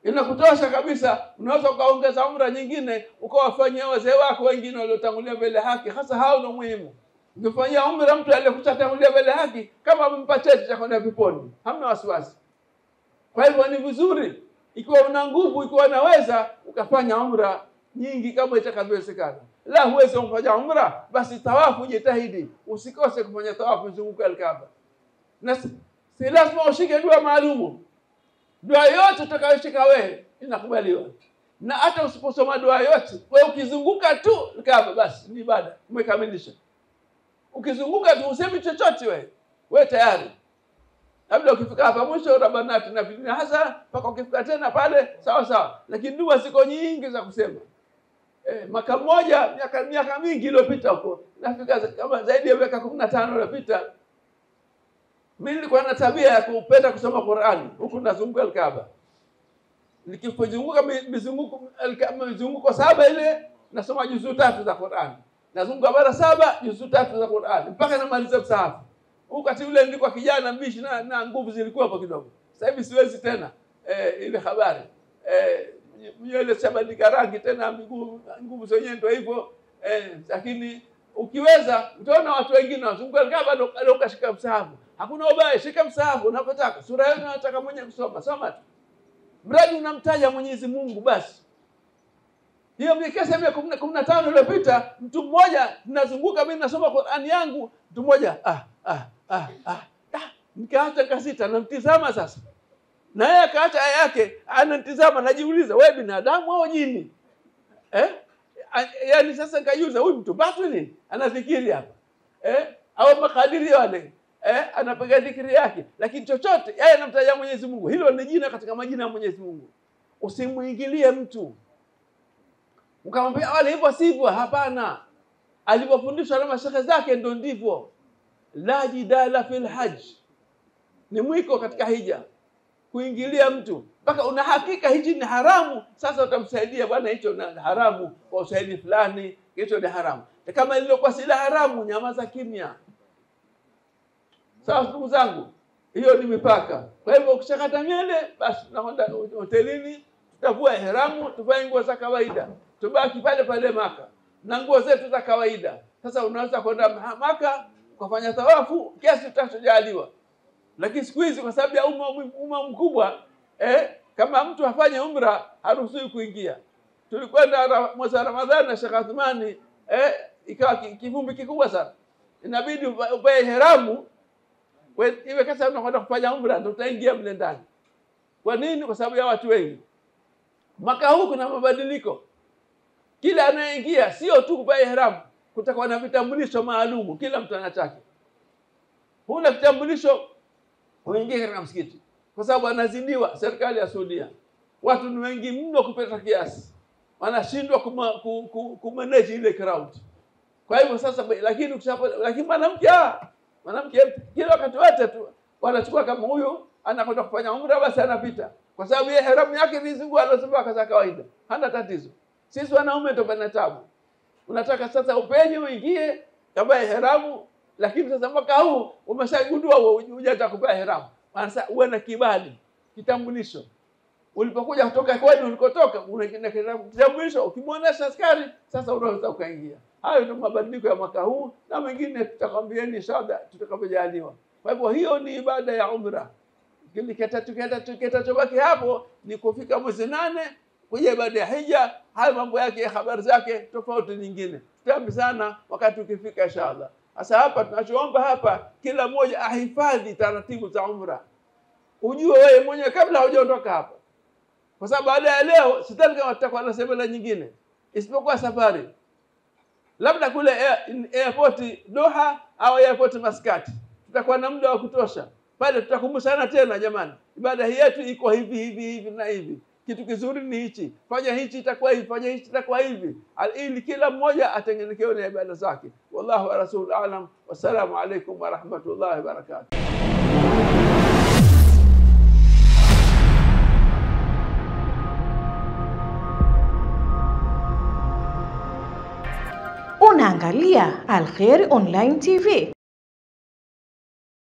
Inakutosha kabisa, unaweza ukaongeza umra nyingine ukawafanyia wazee wako wengine waliotangulia mbele haki, hasa hao ndio muhimu. Ukifanyia umra mtu aliyekutangulia mbele haki, kama umempa cheti cha kwenda peponi, hamna wasiwasi. Kwa hivyo ni vizuri ikiwa una nguvu, ikiwa unaweza ukafanya umra nyingi kama itakavyowezekana. La huwezi kufanya umra, basi tawafu jitahidi, usikose kufanya tawafu mzunguko Al-Kaaba. Na si lazima ushike dua maalumu. Dua yote utakayoshika wewe inakubaliwa. na hata usiposoma dua yote, wewe ukizunguka tu Kaaba basi ni ibada, umekamilisha. Ukizunguka tu usemi chochote wewe tayari. Labda ukifika hapa mwisho Rabbana atina fid dunya hasana, mpaka ukifika tena pale sawa sawa. Lakini dua ziko nyingi za kusema. Mwaka mmoja miaka mingi iliyopita huko, nafika kama zaidi ya miaka 15 iliyopita, mimi nilikuwa na tabia ya kupenda kusoma Qur'ani huku nazunguka Kaaba. Nikizunguka mizunguko 7 ile nasoma juzu 3 za Qur'ani. Nazunguka mara 7 juzu 3 za Qur'ani mpaka namaliza msahafu. Wakati ule nilikuwa kijana mbishi na nguvu zilikuwa hapo kidogo. Sasa hivi siwezi tena ile habari. Nywele shabadilika rangi tena, nguvu zenyewe ndio hivyo. Lakini ukiweza utaona watu wengine wazunguka Kaaba ndio ukashika msahafu. Hakuna ubaya, shika msahafu unapotaka. Sura yote unataka mwenyewe kusoma, soma tu. Mradi unamtaja Mwenyezi Mungu basi. Hiyo mikesa 15 iliyopita, mtu mmoja tunazunguka, mimi nasoma Qur'ani yangu, mtu mmoja nikaacha kasita namtizama sasa. Na yeye akaacha aya yake, ananitizama, najiuliza wewe binadamu au jini? Yaani sasa nikajiuliza huyu mtu batu nini? Anafikiri hapa. Au makadiri wale. Anapiga dhikri yake, lakini chochote yeye anamtaja Mwenyezi Mungu. Hilo ni jina katika majina ya Mwenyezi Mungu. Usimuingilie mtu ukamwambia wale hivyo sivyo, hapana. Alipofundishwa na mashekhe zake ndio ndivyo. La jidala fil hajj, ni mwiko katika hija kuingilia mtu mpaka una hakika hichi ni haramu. Sasa utamsaidia bwana, hicho ni haramu kwa usaidi fulani, hicho ni haramu. Kama lilikuwa si la haramu, nyamaza kimya. Sawa ndugu zangu, hiyo ni mipaka. Kwa hivyo ukishakata nywele basi tunakwenda hotelini, tutavua ihramu, tuvae nguo za kawaida, tubaki pale pale Maka na nguo zetu za kawaida. Sasa unaweza kwenda Maka kufanya tawafu kiasi utakachojaliwa. Lakini siku hizi kwa sababu ya umma mkubwa, kama mtu afanye umra haruhusiwi kuingia. Tulikwenda mwezi wa Ramadhani na Sheikh Athmani, ikawa kivumbi kikubwa sana. Inabidi uvae ihramu. Iwe kasa unakwenda kufanya umra ndio utaingia mle ndani. Kwa nini? Kwa sababu ya watu wengi. Mwaka huu kuna mabadiliko. Kila anayeingia sio tu kuvaa ihramu, kutakuwa na vitambulisho maalum, kila mtu anataka. Huna vitambulisho uingie katika msikiti. Kwa sababu anazidiwa serikali ya Saudia. Watu ni wengi mno kupita kiasi. Wanashindwa kumanage ile crowd. Kwa hivyo sasa lakini mwanamke kila wakati wote tu wanachukua kama huyu anakwenda kufanya umra basi anapita. Kwa sababu yeye ihramu yake vizungu anasema kaza kawaida. Hana tatizo. Sisi wanaume ndio bana tabu. Unataka sasa upenye uingie kama ihramu, lakini sasa mwaka huu umeshagundua hujataka kuvaa ihramu. Sasa uwe na kibali, kitambulisho. Ulipokuja kutoka kwenu ulikotoka, una kitambulisho, ukimwonyesha askari sasa unaweza ukaingia. Hayo ndio mabadiliko ya mwaka huu, na mengine tutakwambieni inshallah tutakapojaliwa. Kwa hivyo hiyo ni ibada ya umra. Kitachobaki hapo ni kufika mwezi 8 kuja ibada ya hija. Hayo mambo yake ya habari zake tofauti nyingine tutaambizana wakati ukifika inshallah. Sasa hapa tunachoomba hapa, kila mmoja ahifadhi taratibu za umra. Ujue wewe mwenyewe kabla hujaondoka hapa. Kwa sababu baada ya leo sidhani kama tutakuwa na sebela nyingine isipokuwa safari. Labda kule airport Doha au airport Maskat. Tutakuwa na muda wa kutosha. Pale tutakumbushana tena, jamani, ibada hii yetu iko hivi na hivi. Kitu kizuri ni hichi. Fanya hichi itakuwa hivi, fanya hichi itakuwa hivi. Ili kila mmoja atengenekewe na ibada zake. Wallahu wa rasul a'lam. Wassalamu alaykum wa rahmatullahi wa barakatuh. Unaangalia Al Khair Online TV.